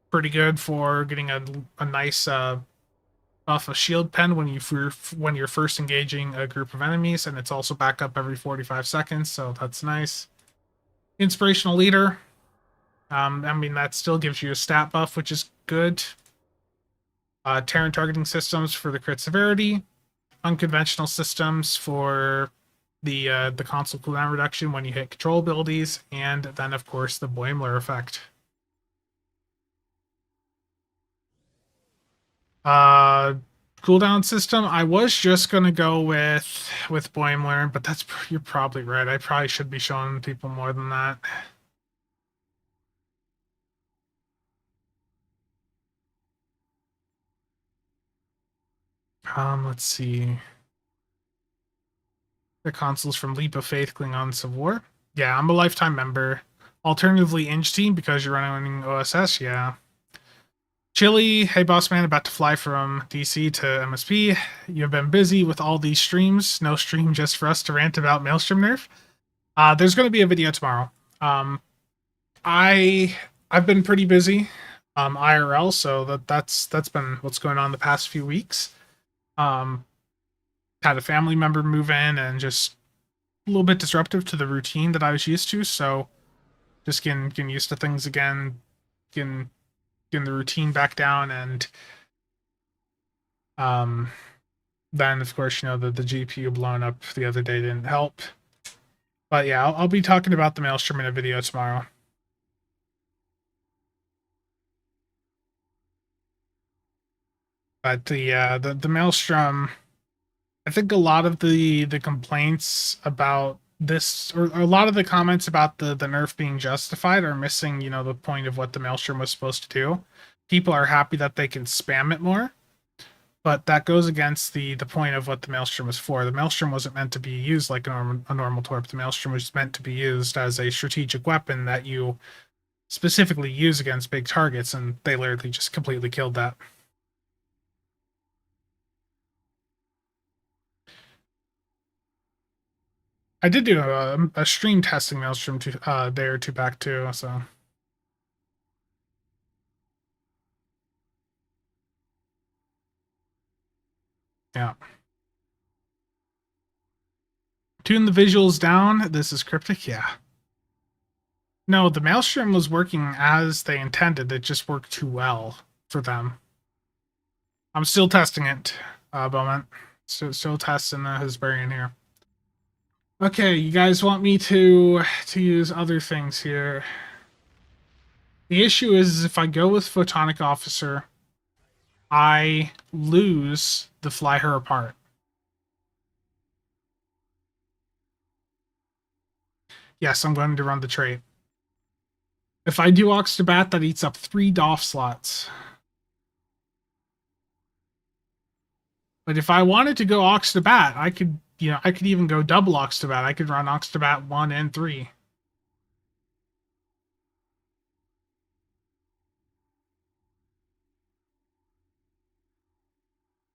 Speaker 1: pretty good for getting a nice buff of shield pen when you're first engaging a group of enemies, and it's also back up every 45 seconds, so that's nice. Inspirational leader, I mean that still gives you a stat buff, which is good. Terran targeting systems for the crit severity, unconventional systems for the console cooldown reduction when you hit control abilities, and then of course the Boimler effect. Cooldown system, I was just gonna go with Boimler, but you're probably right. I probably should be showing people more than that. Let's see. The consoles from Leap of Faith, Klingons of War. Yeah, I'm a lifetime member. Alternatively, Inge Team because you're running OSS. Yeah. Chili, hey boss man, about to fly from DC to MSP. You've been busy with all these streams. No stream just for us to rant about Maelstrom nerf. There's going to be a video tomorrow. I've been pretty busy, IRL, so that's been what's going on the past few weeks. Had a family member move in and just a little bit disruptive to the routine that I was used to. So just getting used to things again, getting the routine back down, and then of course the GPU blowing up the other day didn't help. But yeah, I'll be talking about the Maelstrom in a video tomorrow. But the Maelstrom, I think a lot of the complaints about this, or a lot of the comments about the nerf being justified, are missing the point of what the Maelstrom was supposed to do. People are happy that they can spam it more, but that goes against the point of what the Maelstrom was for. The Maelstrom wasn't meant to be used like a normal torp. The Maelstrom was meant to be used as a strategic weapon that you specifically use against big targets, and they literally just completely killed that. I did do a stream testing Maelstrom day or two back too, so. Yeah. Tune the visuals down. This is cryptic, yeah. No, the Maelstrom was working as they intended. It just worked too well for them. I'm still testing it, Bowman. Still testing the Hesperian here. Okay, you guys want me to use other things here. The issue is if I go with Photonic Officer, I lose the Fly Her Apart. Yes, I'm going to run the trait. If I do Ox to Bat, that eats up 3 doff slots. But if I wanted to go Ox to Bat, I could, I could even go double Ox to Bat. I could run Ox to Bat 1 and 3.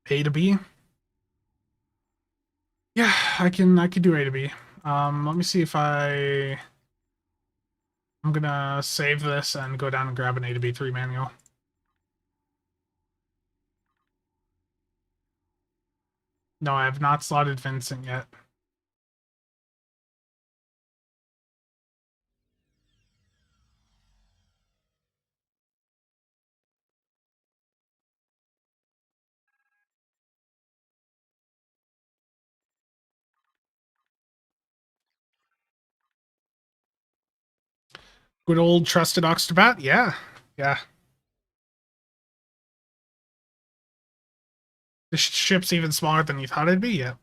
Speaker 1: A to B. Yeah, I can do A to B. Let me see if I'm gonna save this and go down and grab an A to B3 manual. No, I have not slotted Vincent yet. Good old trusted Ox to Bat? Yeah. Yeah. The ship's even smaller than you thought it'd be? Yeah.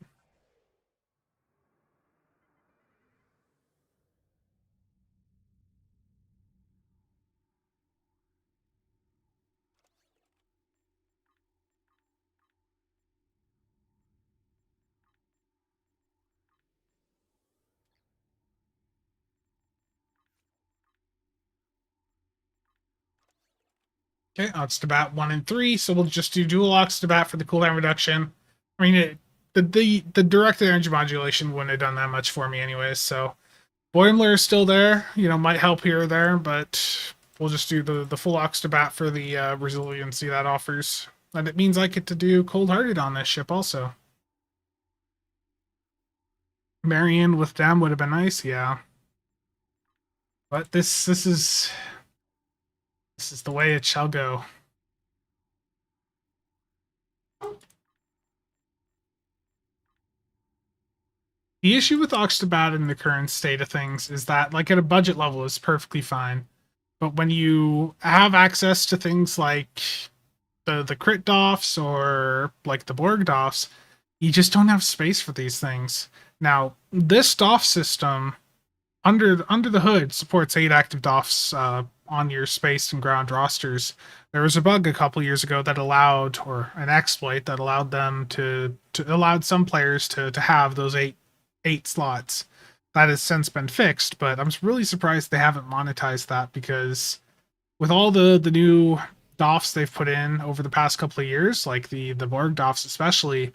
Speaker 1: Okay, Ox to Bat 1 and 3, so we'll just do dual Ox to Bat for the cooldown reduction. I mean, the direct energy modulation wouldn't have done that much for me anyways, so Boimler is still there, might help here or there, but we'll just do the full Ox to Bat for the resiliency that offers. And it means I get to do Cold-Hearted on this ship also. Marion with them would have been nice, yeah. But this is the way it shall go. The issue with Ox to Bat in the current state of things is that, like, at a budget level, is perfectly fine. But when you have access to things like the crit doffs or like the Borg doffs, you just don't have space for these things. Now, this doff system under the hood supports 8 active doffs on your space and ground rosters. There was a bug a couple years ago that allowed, or an exploit that allowed them to allowed some players to have those eight slots. That has since been fixed, but I'm really surprised they haven't monetized that, because with all the new doffs they've put in over the past couple of years, like the Borg doffs especially,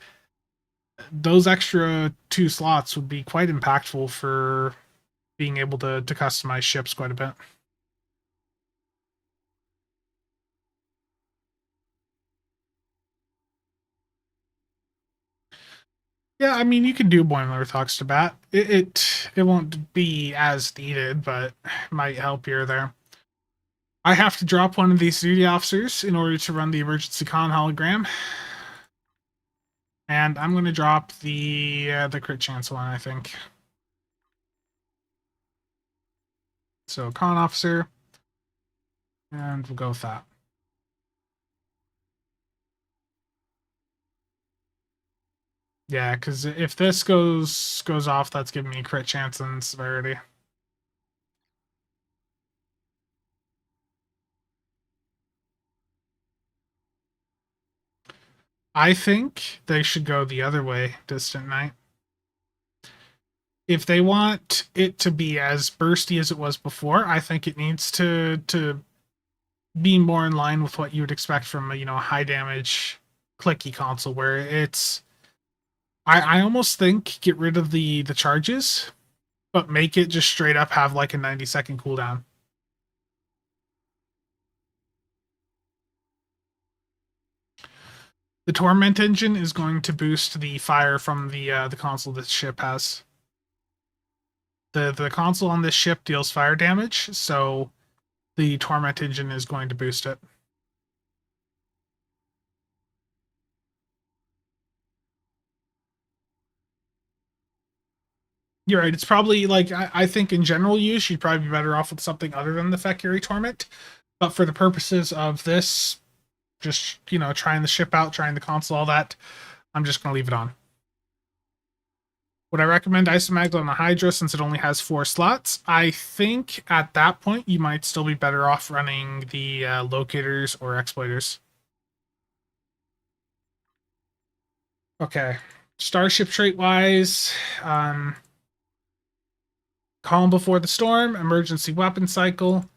Speaker 1: those extra 2 slots would be quite impactful for being able to customize ships quite a bit. Yeah, I mean, you can do Boimler with Ox to Bat. It won't be as needed, but might help here or there. I have to drop one of these duty officers in order to run the emergency con hologram. And I'm going to drop the crit chance one, I think. So con officer. And we'll go with that. Yeah, because if this goes off, that's giving me crit chance and severity. I think they should go the other way, Distant Night. If they want it to be as bursty as it was before, I think it needs to be more in line with what you would expect from a high damage clicky console, where it's I almost think get rid of the charges but make it just straight up have like a 90-second cooldown. The Torment engine is going to boost the fire from the console this ship has. The console on this ship deals fire damage, so the Torment engine is going to boost it. You're right. It's probably like I think in general use, you'd probably be better off with something other than the Fekiri Torment. But for the purposes of this, just trying the ship out, trying the console, all that, I'm just gonna leave it on. Would I recommend Isomags on the Hydra since it only has 4 slots? I think at that point you might still be better off running the locators or exploiters. Okay, starship trait wise, Calm Before the Storm, Emergency Weapon Cycle,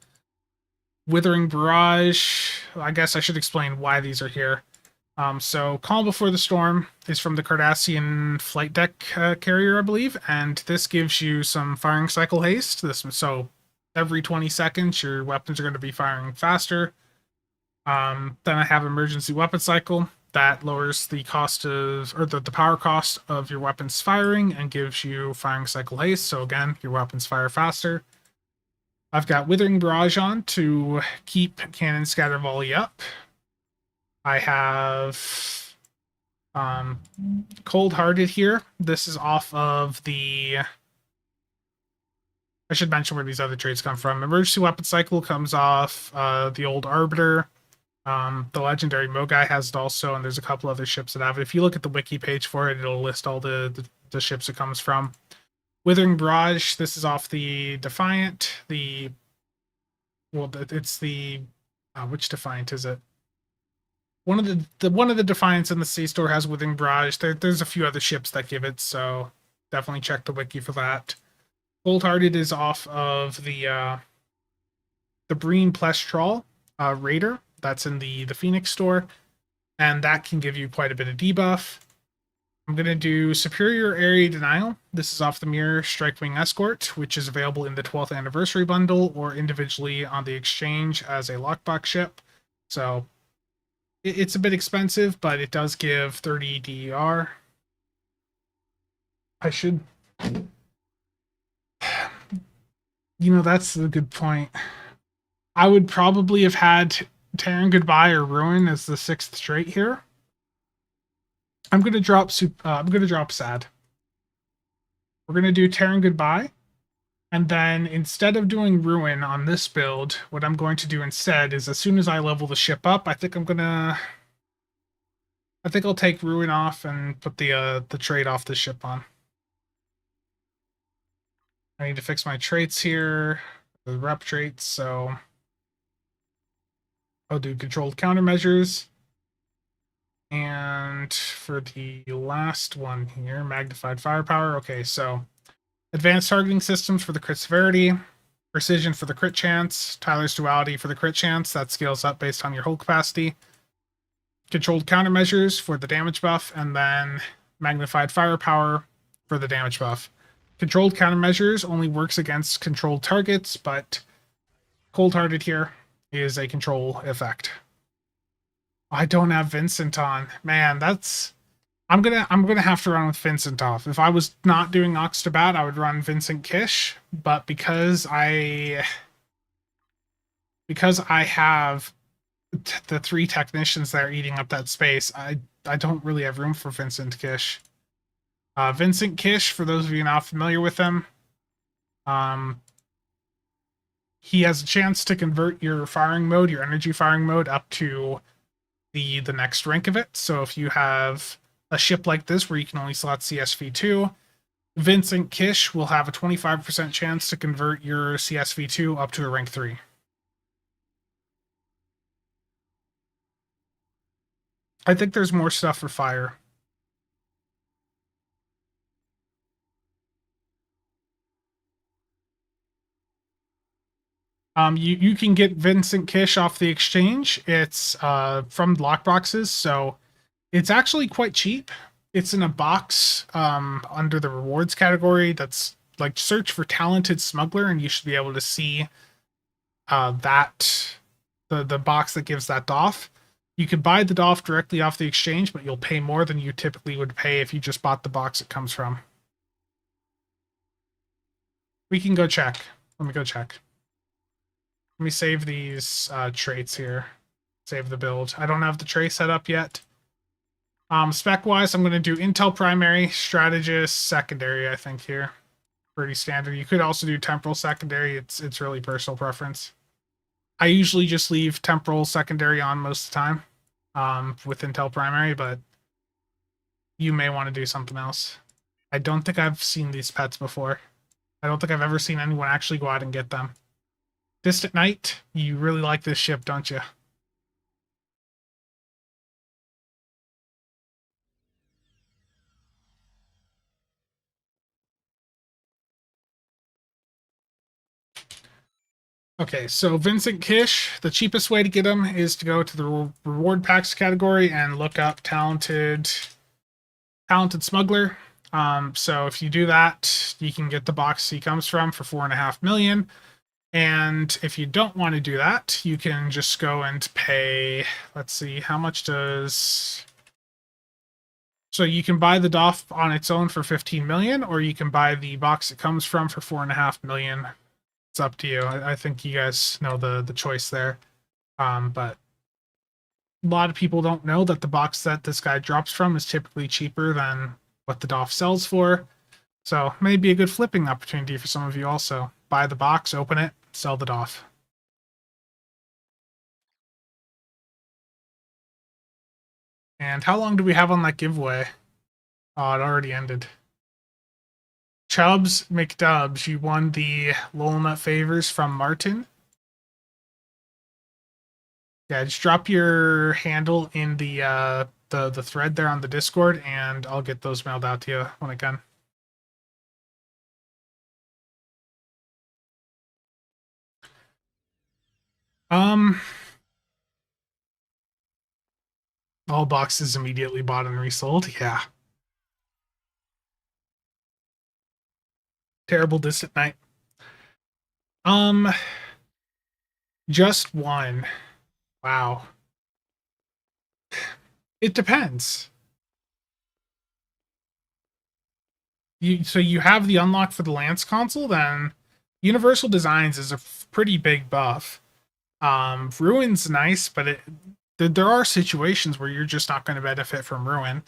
Speaker 1: Withering Barrage. I guess I should explain why these are here. So Calm Before the Storm is from the Cardassian flight deck carrier, I believe, and this gives you some firing cycle haste. So every 20 seconds, your weapons are going to be firing faster. Then I have Emergency Weapon Cycle. That lowers the cost of, or the power cost of your weapons firing and gives you firing cycle haste. So again, your weapons fire faster. I've got Withering Barrage on to keep cannon scatter volley up. I have Cold Hearted here. This is off of the... I should mention where these other traits come from. Emergency Weapon Cycle comes off the old Arbiter. The legendary Mogai has it also, and there's a couple other ships that have it. If you look at the wiki page for it, it'll list all the ships it comes from. Withering Barrage, this is off the Defiant. It's the which Defiant is it? One of the Defiants in the Sea Store has Withering Barrage. There's a few other ships that give it, so definitely check the wiki for that. Cold Hearted is off of the Breen Plestral Raider. That's in the Phoenix store, and that can give you quite a bit of debuff. I'm going to do Superior Area Denial. This is off the Mirror Strikewing Escort, which is available in the 12th Anniversary Bundle or individually on the exchange as a lockbox ship. So it's a bit expensive, but it does give 30 DER. I should... that's a good point. I would probably have had Terran Goodbye or Ruin as the 6th trait here. I'm gonna drop Sad. We're gonna do Terran Goodbye, and then instead of doing Ruin on this build, what I'm going to do instead is as soon as I level the ship up, I think I'll take Ruin off and put the trait off the ship on. I need to fix my traits here, the rep traits, so I'll do controlled countermeasures. And for the last one here, magnified firepower. Okay, so advanced targeting systems for the crit severity, precision for the crit chance, Tyler's duality for the crit chance. That scales up based on your hull capacity. Controlled countermeasures for the damage buff, and then magnified firepower for the damage buff. Controlled countermeasures only works against controlled targets, but Cold-Hearted here is a control effect. I don't have Vincent on. Man, that's... I'm gonna have to run with Vincent off. If I was not doing Ox to Bat, I would run Vincent Kish, but because I have the 3 technicians that are eating up that space, I don't really have room for Vincent Kish. Vincent Kish, for those of you not familiar with him, he has a chance to convert your firing mode, your energy firing mode, up to the next rank of it. So if you have a ship like this where you can only slot CSV2, Vincent Kish will have a 25% chance to convert your CSV2 up to a rank 3. I think there's more stuff for fire. You can get Vincent Kish off the exchange. It's from lockboxes, so it's actually quite cheap. It's in a box under the rewards category that's like search for talented smuggler, and you should be able to see the box that gives that doff. You could buy the doff directly off the exchange, but you'll pay more than you typically would pay if you just bought the box it comes from. We can go check. Let me go check. Let me save these traits here. Save the build. I don't have the tray set up yet. Spec-wise, I'm going to do Intel primary, strategist, secondary, I think here. Pretty standard. You could also do temporal secondary. It's really personal preference. I usually just leave temporal secondary on most of the time with Intel primary, but you may want to do something else. I don't think I've seen these pets before. I don't think I've ever seen anyone actually go out and get them. Distant Night, you really like this ship, don't you? Okay, so Vincent Kish, the cheapest way to get him is to go to the reward packs category and look up talented smuggler. So if you do that, you can get the box he comes from for 4.5 million. And if you don't want to do that, you can just go and pay. Let's see, how much does. So you can buy the doff on its own for 15 million, or you can buy the box it comes from for 4.5 million. It's up to you. I think you guys know the choice there. But a lot of people don't know that the box that this guy drops from is typically cheaper than what the doff sells for. So maybe a good flipping opportunity for some of you also. Buy the box, open it, sell the doff. And how long do we have on that giveaway? Oh, it already ended. Chubbs McDubs, you won the Lolnut favors from Martin. Yeah, just drop your handle in the thread there on the Discord, and I'll get those mailed out to you when I can. All boxes immediately bought and resold. Yeah. Terrible Distant Night. Just one. Wow. It depends. So you have the unlock for the Lance console, then Universal Designs is a pretty big buff. Ruin's nice, but there are situations where you're just not going to benefit from Ruin.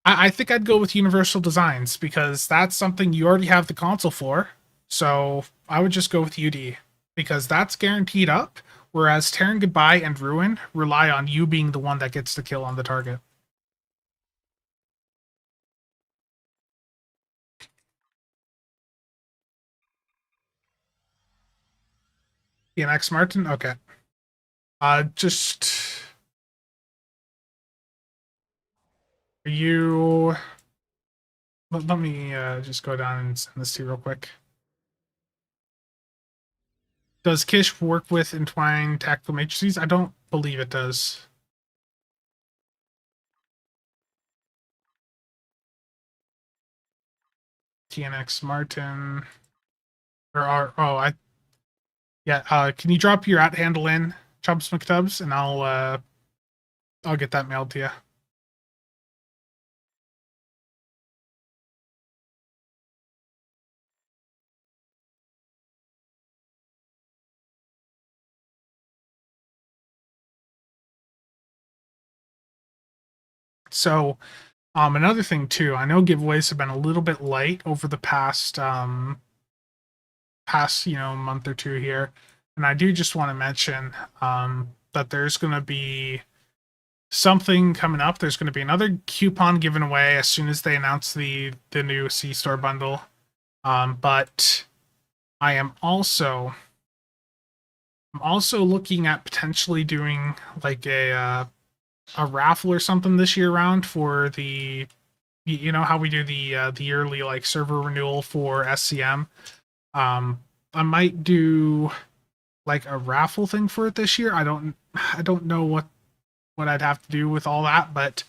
Speaker 1: I think I'd go with Universal Designs because that's something you already have the console for. So I would just go with UD because that's guaranteed up, whereas Terran Goodbye and Ruin rely on you being the one that gets the kill on the target. PNX Martin? Okay. Just... Are you... Let me just go down and send this to you real quick. Does Kish work with entwined tactical matrices? I don't believe it does. TNX Martin. Yeah, can you drop your @ handle in, Chubbs McTubbs, and I'll get that mailed to you. So, another thing too, I know giveaways have been a little bit light over the past month or two here, and I do just want to mention that there's going to be something coming up. There's going to be another coupon given away as soon as they announce the new C Store bundle. But I am also looking at potentially doing like a raffle or something this year round for the, you know how we do the yearly like server renewal for SCM. I might do like a raffle thing for it this year. I don't know what I'd have to do with all that, but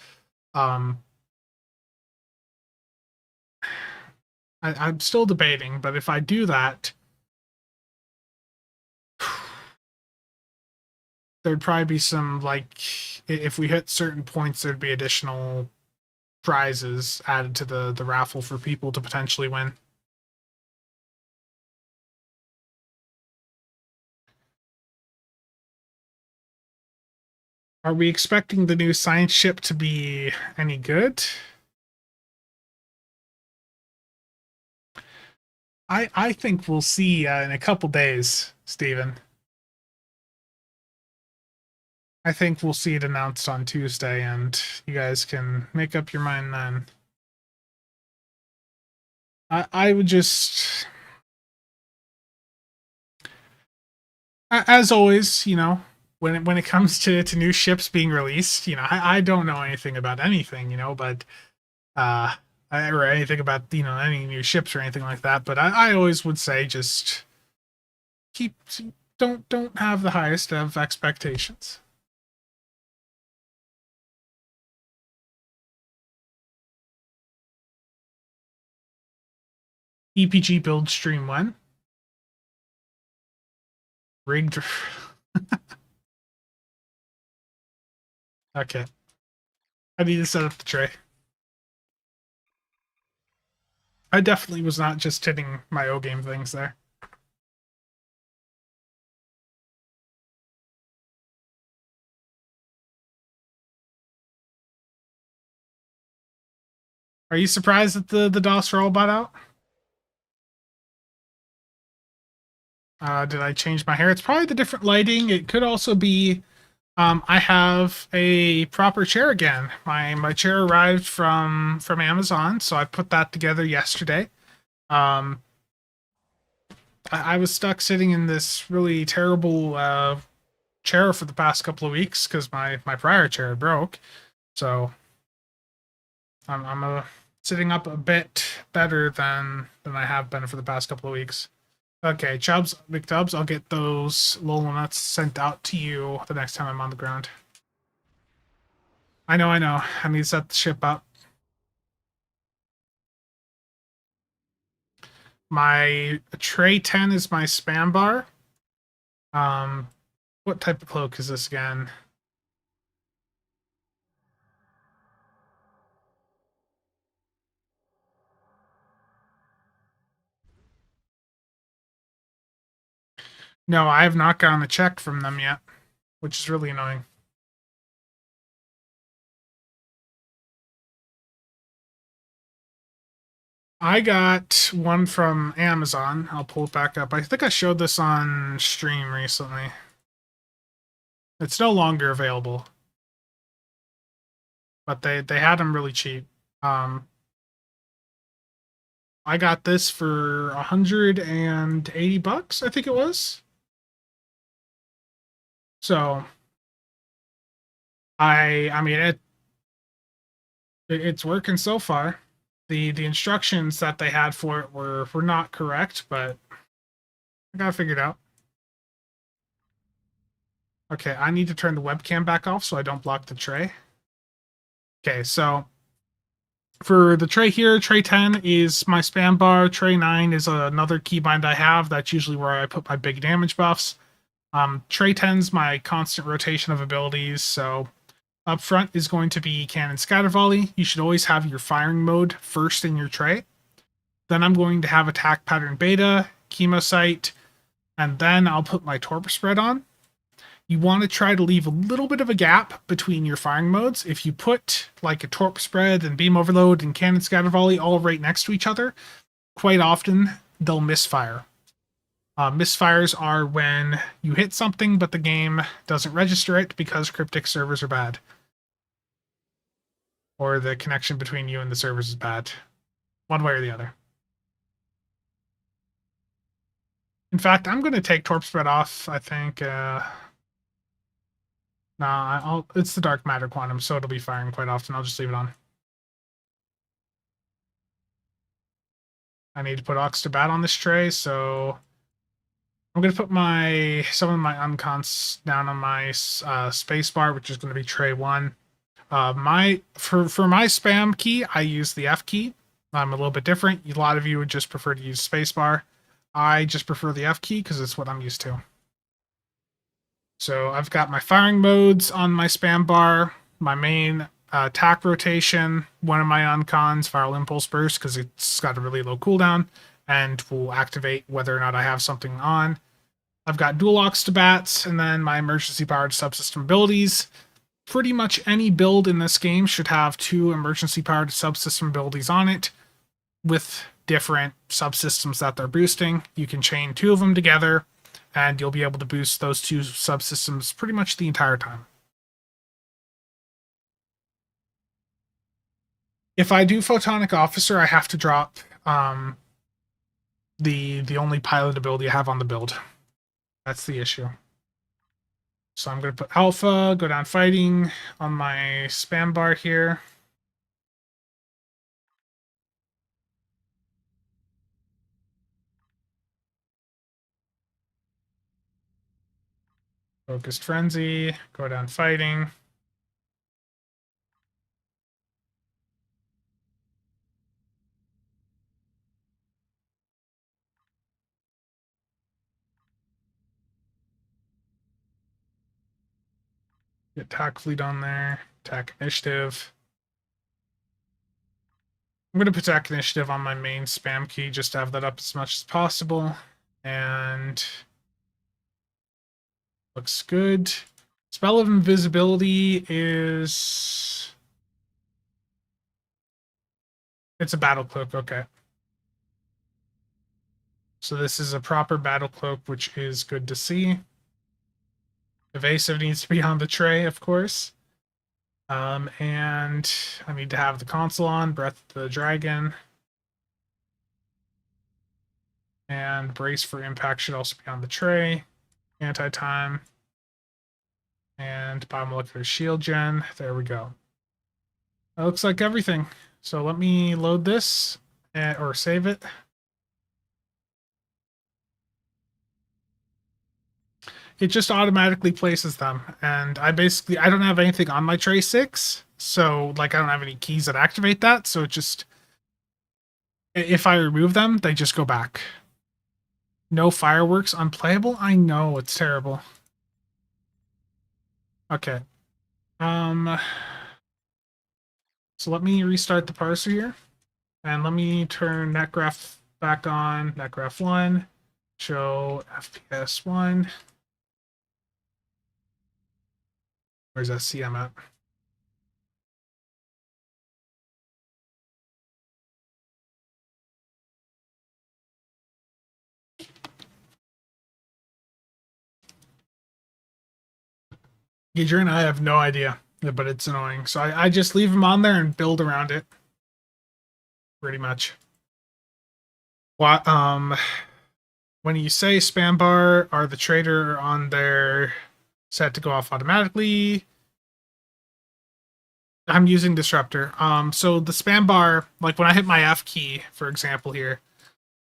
Speaker 1: I'm still debating, but if I do that, there'd probably be some, like, if we hit certain points, there'd be additional prizes added to the raffle for people to potentially win. Are we expecting the new science ship to be any good? I think we'll see in a couple days, Steven. I think we'll see it announced on Tuesday, and you guys can make up your mind then. I would just, as always, when it comes to new ships being released, I don't know anything about anything, but or anything about any new ships or anything like that. But I always would say just keep don't have the highest of expectations. EPG build stream when? Rigged. Okay. I need to set up the tray. I definitely was not just hitting my O game things there. Are you surprised that the DOS are all bought out? Did I change my hair? It's probably the different lighting. It could also be I have a proper chair again. My chair arrived from Amazon, so I put that together yesterday. Um, I was stuck sitting in this really terrible chair for the past couple of weeks because my prior chair broke. So I'm sitting up a bit better than I have been for the past couple of weeks. Okay, Chubbs, McDubs, I'll get those Lola nuts sent out to you the next time I'm on the ground. I know. I need to set the ship up. My tray 10 is my spam bar. What type of cloak is this again? No, I have not gotten a check from them yet, which is really annoying. I got one from Amazon. I'll pull it back up. I think I showed this on stream recently. It's no longer available, but they had them really cheap. I got this for $180, I think it was. So I mean it's working so far. The instructions that they had for it were not correct, but I got it figured out. Okay, I need to turn the webcam back off so I don't block the tray. Okay, so for the tray here, tray 10 is my spam bar. Tray 9 is another keybind I have. That's usually where I put my big damage buffs. Tray 10's my constant rotation of abilities. So up front is going to be cannon scatter volley. You should always have your firing mode first in your tray. Then I'm going to have attack pattern beta, chemosite, and then I'll put my torp spread on. You want to try to leave a little bit of a gap between your firing modes. If you put like a torp spread and beam overload and cannon scatter volley all right next to each other, quite often they'll misfire. Misfires are when you hit something but the game doesn't register it because cryptic servers are bad. Or the connection between you and the servers is bad. One way or the other. In fact, I'm going to take torp spread off, I think. Nah, it's the dark matter quantum, so it'll be firing quite often. I'll just leave it on. I need to put Ox to Bat on this tray, so I'm going to put some of my uncons down on my space bar, which is going to be tray 1. For my spam key, I use the F key. I'm a little bit different. A lot of you would just prefer to use spacebar. I just prefer the F key because it's what I'm used to. So I've got my firing modes on my spam bar, my main attack rotation, one of my uncons, viral impulse burst, because it's got a really low cooldown and will activate whether or not I have something on. I've got dual ox to bats, and then my emergency powered subsystem abilities. Pretty much any build in this game should have 2 emergency powered subsystem abilities on it with different subsystems that they're boosting. You can chain 2 of them together, and you'll be able to boost those 2 subsystems pretty much the entire time. If I do Photonic Officer, I have to drop the only pilot ability I have on the build. That's the issue. So I'm going to put Alpha, go down fighting on my spam bar here. Focused Frenzy, go down fighting. Get attack fleet on there, attack initiative. I'm going to put attack initiative on my main spam key just to have that up as much as possible. And looks good. Spell of Invisibility is... It's a battle cloak, okay. So this is a proper battle cloak, which is good to see. Evasive needs to be on the tray, of course. And I need to have the console on, Breath of the Dragon. And Brace for Impact should also be on the tray. Anti-time. And Biomolecular Shield Gen. There we go. That looks like everything. So let me load this, or save it. It just automatically places them, and I don't have anything on my tray 6, so like I don't have any keys that activate that, so it just, if I remove them, they just go back. No fireworks, unplayable? I know, it's terrible. Okay. So let me restart the parser here, and let me turn netgraph back on, netgraph 1, show FPS 1. Where's that CM at? Adrian, I have no idea, but it's annoying. So I just leave them on there and build around it. Pretty much. What when you say spam bar, are the trader on there set to go off automatically? I'm using disruptor. So the spam bar, like when I hit my F key, for example here,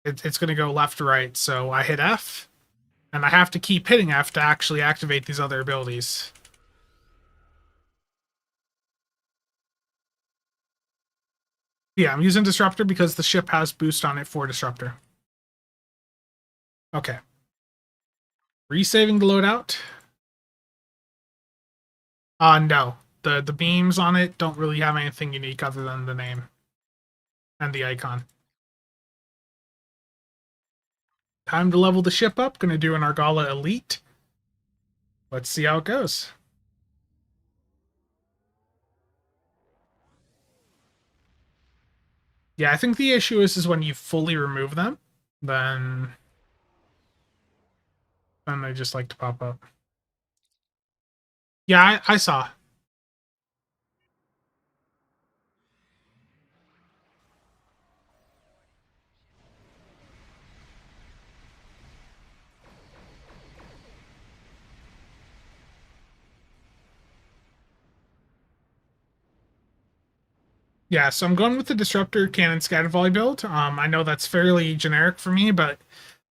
Speaker 1: it's going to go left to right. So I hit F, and I have to keep hitting F to actually activate these other abilities. Yeah, I'm using disruptor because the ship has boost on it for disruptor. Okay. Resaving the loadout. No. The beams on it don't really have anything unique other than the name and the icon. Time to level the ship up. Gonna do an Argala Elite. Let's see how it goes. Yeah, I think the issue is when you fully remove them, then they just like to pop up. Yeah, I saw. Yeah, so I'm going with the Disruptor Cannon Scatter Volley build. I know that's fairly generic for me, but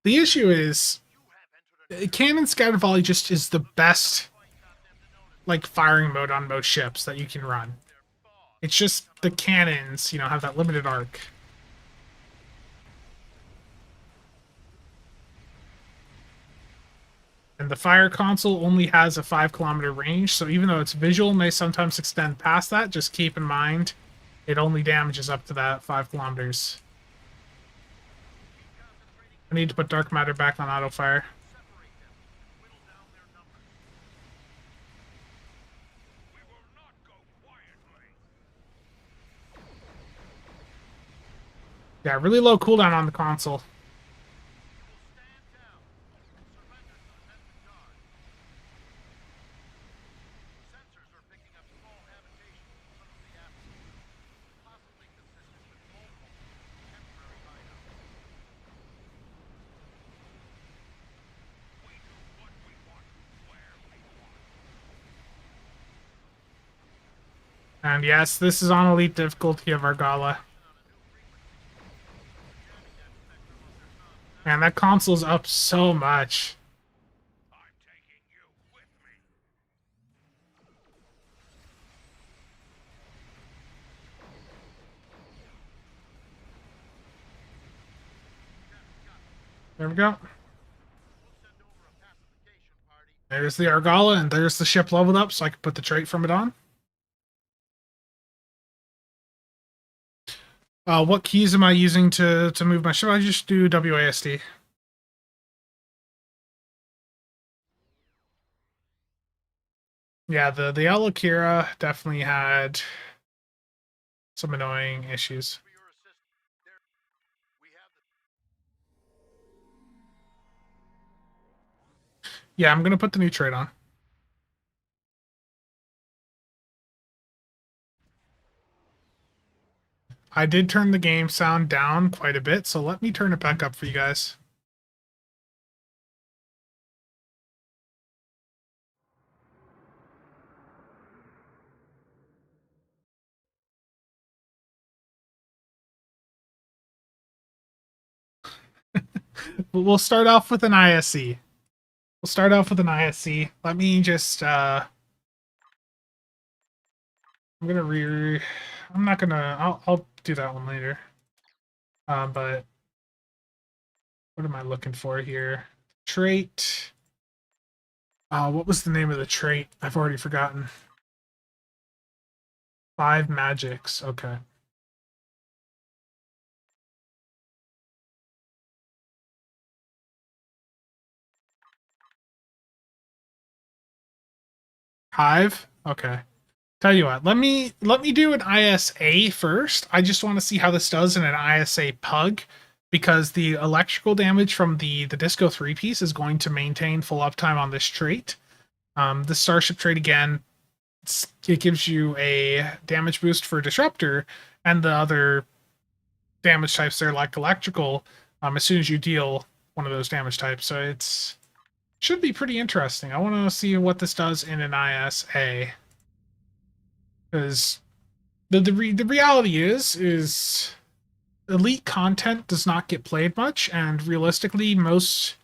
Speaker 1: the issue is Cannon Scatter Volley just is the best like firing mode on most ships that you can run. It's just the cannons, have that limited arc. And the fire console only has a 5-kilometer range, so even though its visual may sometimes extend past that, just keep in mind it only damages up to that 5 kilometers. I need to put dark matter back on auto fire. Yeah, really low cooldown on the console. And yes, this is on elite difficulty of Argala. Man, that console's up so much. There we go. There's the Argala, and there's the ship leveled up, so I can put the trait from it on. What keys am I using to move my ship? I just do WASD. Yeah, the Alakira definitely had some annoying issues. Yeah, I'm gonna put the new trait on. I did turn the game sound down quite a bit, so let me turn it back up for you guys. We'll start off with an ISC. We'll start off with an ISC. Let me just I'm gonna I'm not gonna I'll do that one later. But what am I looking for here? Trait. What was the name of the trait? I've already forgotten. 5 magics. Okay. Hive? Okay. Tell you what, let me do an ISA first. I just want to see how this does in an ISA pug, because the electrical damage from the Disco 3 piece is going to maintain full uptime on this trait. The Starship trait again, it gives you a damage boost for Disruptor, and the other damage types there like electrical, as soon as you deal one of those damage types. So it's should be pretty interesting. I want to see what this does in an ISA. Because the reality is elite content does not get played much, and realistically most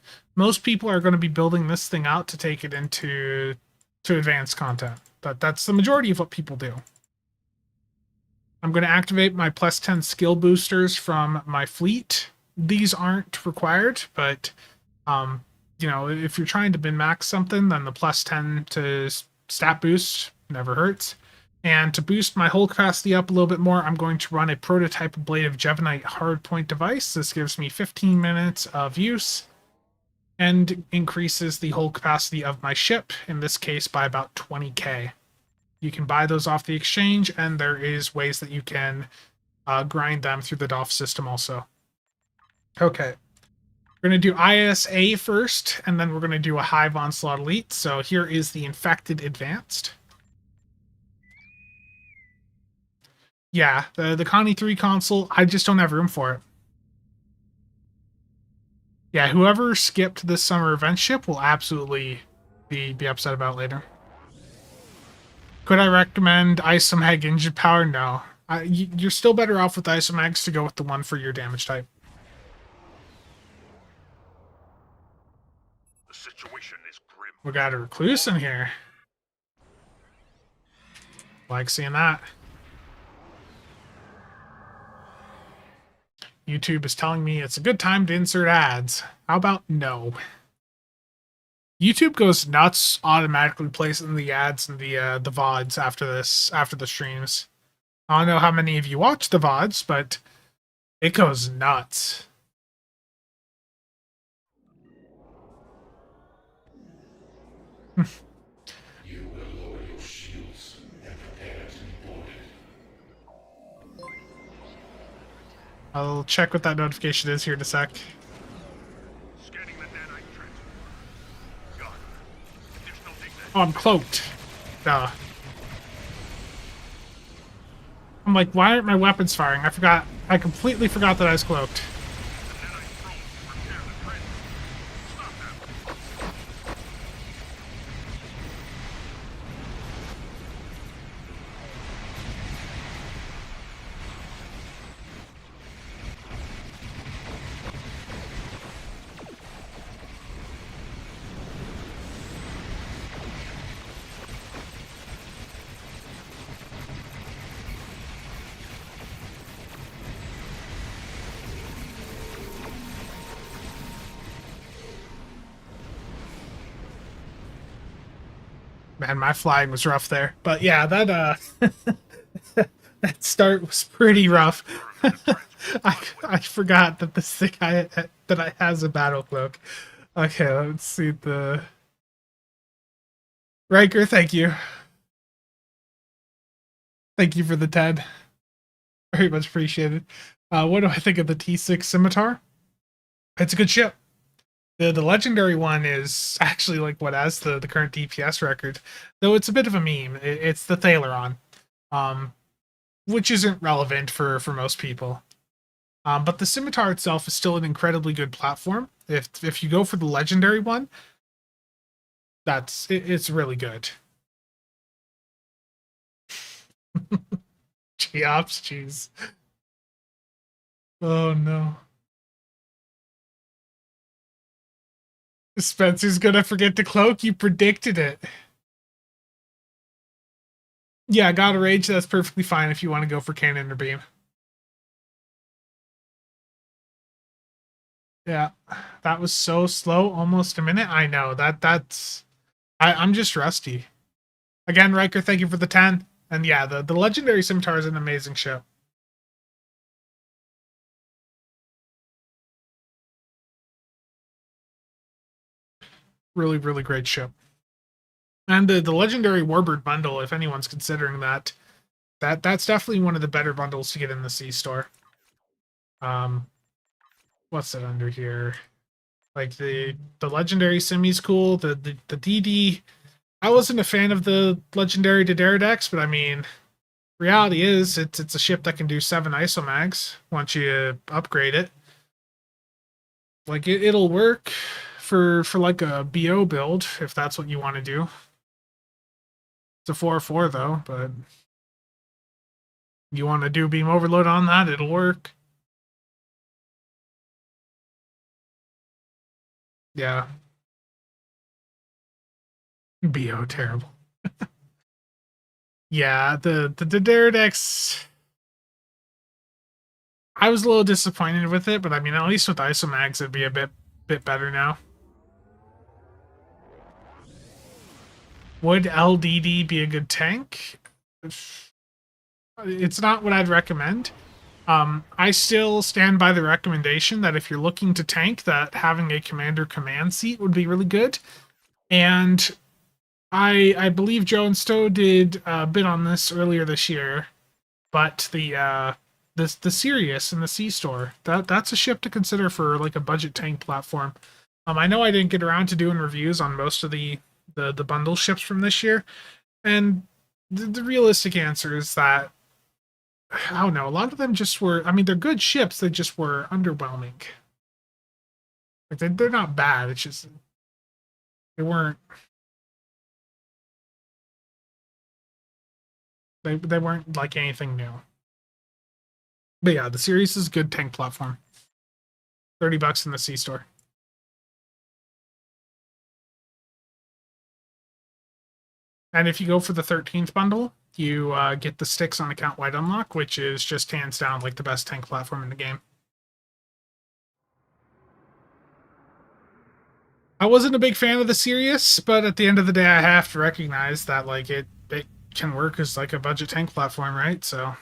Speaker 1: people are going to be building this thing out to take it into advanced content. That's the majority of what people do. I'm going to activate my plus 10 skill boosters from my fleet. These aren't required, but you know, if you're trying to min-max something, then the plus 10 to stat boost never hurts. And to boost my hull capacity up a little bit more, I'm going to run a prototype Blade of Jevonite hardpoint device. This gives me 15 minutes of use and increases the hull capacity of my ship, in this case by about 20k. You can buy those off the exchange, and there is ways that you can grind them through the doff system also. Okay. We're going to do ISA first, and then we're going to do a Hive Onslaught Elite. So here is the Infected Advanced. Yeah, the Connie 3 console, I just don't have room for it. Yeah, whoever skipped this summer event ship will absolutely be upset about later. Could I recommend Isomag Engine Power? No. You're still better off with Isomags to go with the one for your damage type.
Speaker 3: The situation is grim.
Speaker 1: We got a Recluse in here. Like seeing that. YouTube is telling me it's a good time to insert ads. How about no? YouTube goes nuts automatically placing the ads and the VODs after the streams. I don't know how many of you watch the VODs, but it goes nuts.
Speaker 3: You will lower your shields and prepare to be boarded.
Speaker 1: I'll check what that notification is here in a sec.
Speaker 3: Scanning the nanite transport. Got it. Additional data.
Speaker 1: Oh, I'm cloaked. Duh. I'm like, why aren't my weapons firing? I completely forgot that I was cloaked.
Speaker 3: The nanite drones repair the transport. Stop them.
Speaker 1: Man, my flying was rough there. But yeah, that that start was pretty rough. I forgot that this thing that I has a battle cloak. Okay, let's see the Riker, thank you. Thank you for the 10. Very much appreciated. What do I think of the T6 Scimitar? It's a good ship. The legendary one is actually like what has the current DPS record, though it's a bit of a meme. It's the Thaleron, which isn't relevant for most people. But the Scimitar itself is still an incredibly good platform. If you go for the legendary one, it's really good. Geops, jeez. Oh no. Spencer's gonna forget to cloak. You predicted it. Yeah, got a rage. That's perfectly fine if you want to go for cannon or beam. Yeah, that was so slow. Almost a minute. I know that's. I'm just rusty. Again, Riker, thank you for the 10. And yeah, the legendary scimitar is an amazing ship. Really, really great ship. And the legendary Warbird bundle, if anyone's considering that's definitely one of the better bundles to get in the C store. What's it under here? Like the legendary Simi's cool. The DD. I wasn't a fan of the legendary Dederadex, but I mean, reality is it's a ship that can do 7 Isomags once you upgrade it. Like it'll work for like a BO build if that's what you want to do. It's a 4/4 though, but you want to do beam overload on that, it'll work. Yeah. BO terrible. Yeah, the Dederadex. I was a little disappointed with it, but I mean, at least with Isomags, it'd be a bit better now. Would LDD be a good tank? It's not what I'd recommend. I still stand by the recommendation that if you're looking to tank, that having a commander command seat would be really good. And I believe Joe and Stowe did a bit on this earlier this year, but the Sirius in the C store, that's a ship to consider for like a budget tank platform. I know I didn't get around to doing reviews on most of the bundle ships from this year, and the realistic answer is that I don't know. A lot of them just were. I mean, they're good ships. They just were underwhelming. Like they're not bad. It's just they weren't. They weren't like anything new. But yeah, the series is a good tank platform. $30 in the C store. And if you go for the 13th bundle, you get the sticks on account wide unlock, which is just hands down like the best tank platform in the game. I wasn't a big fan of the Sirius, but at the end of the day, I have to recognize that like it can work as like a budget tank platform, right? So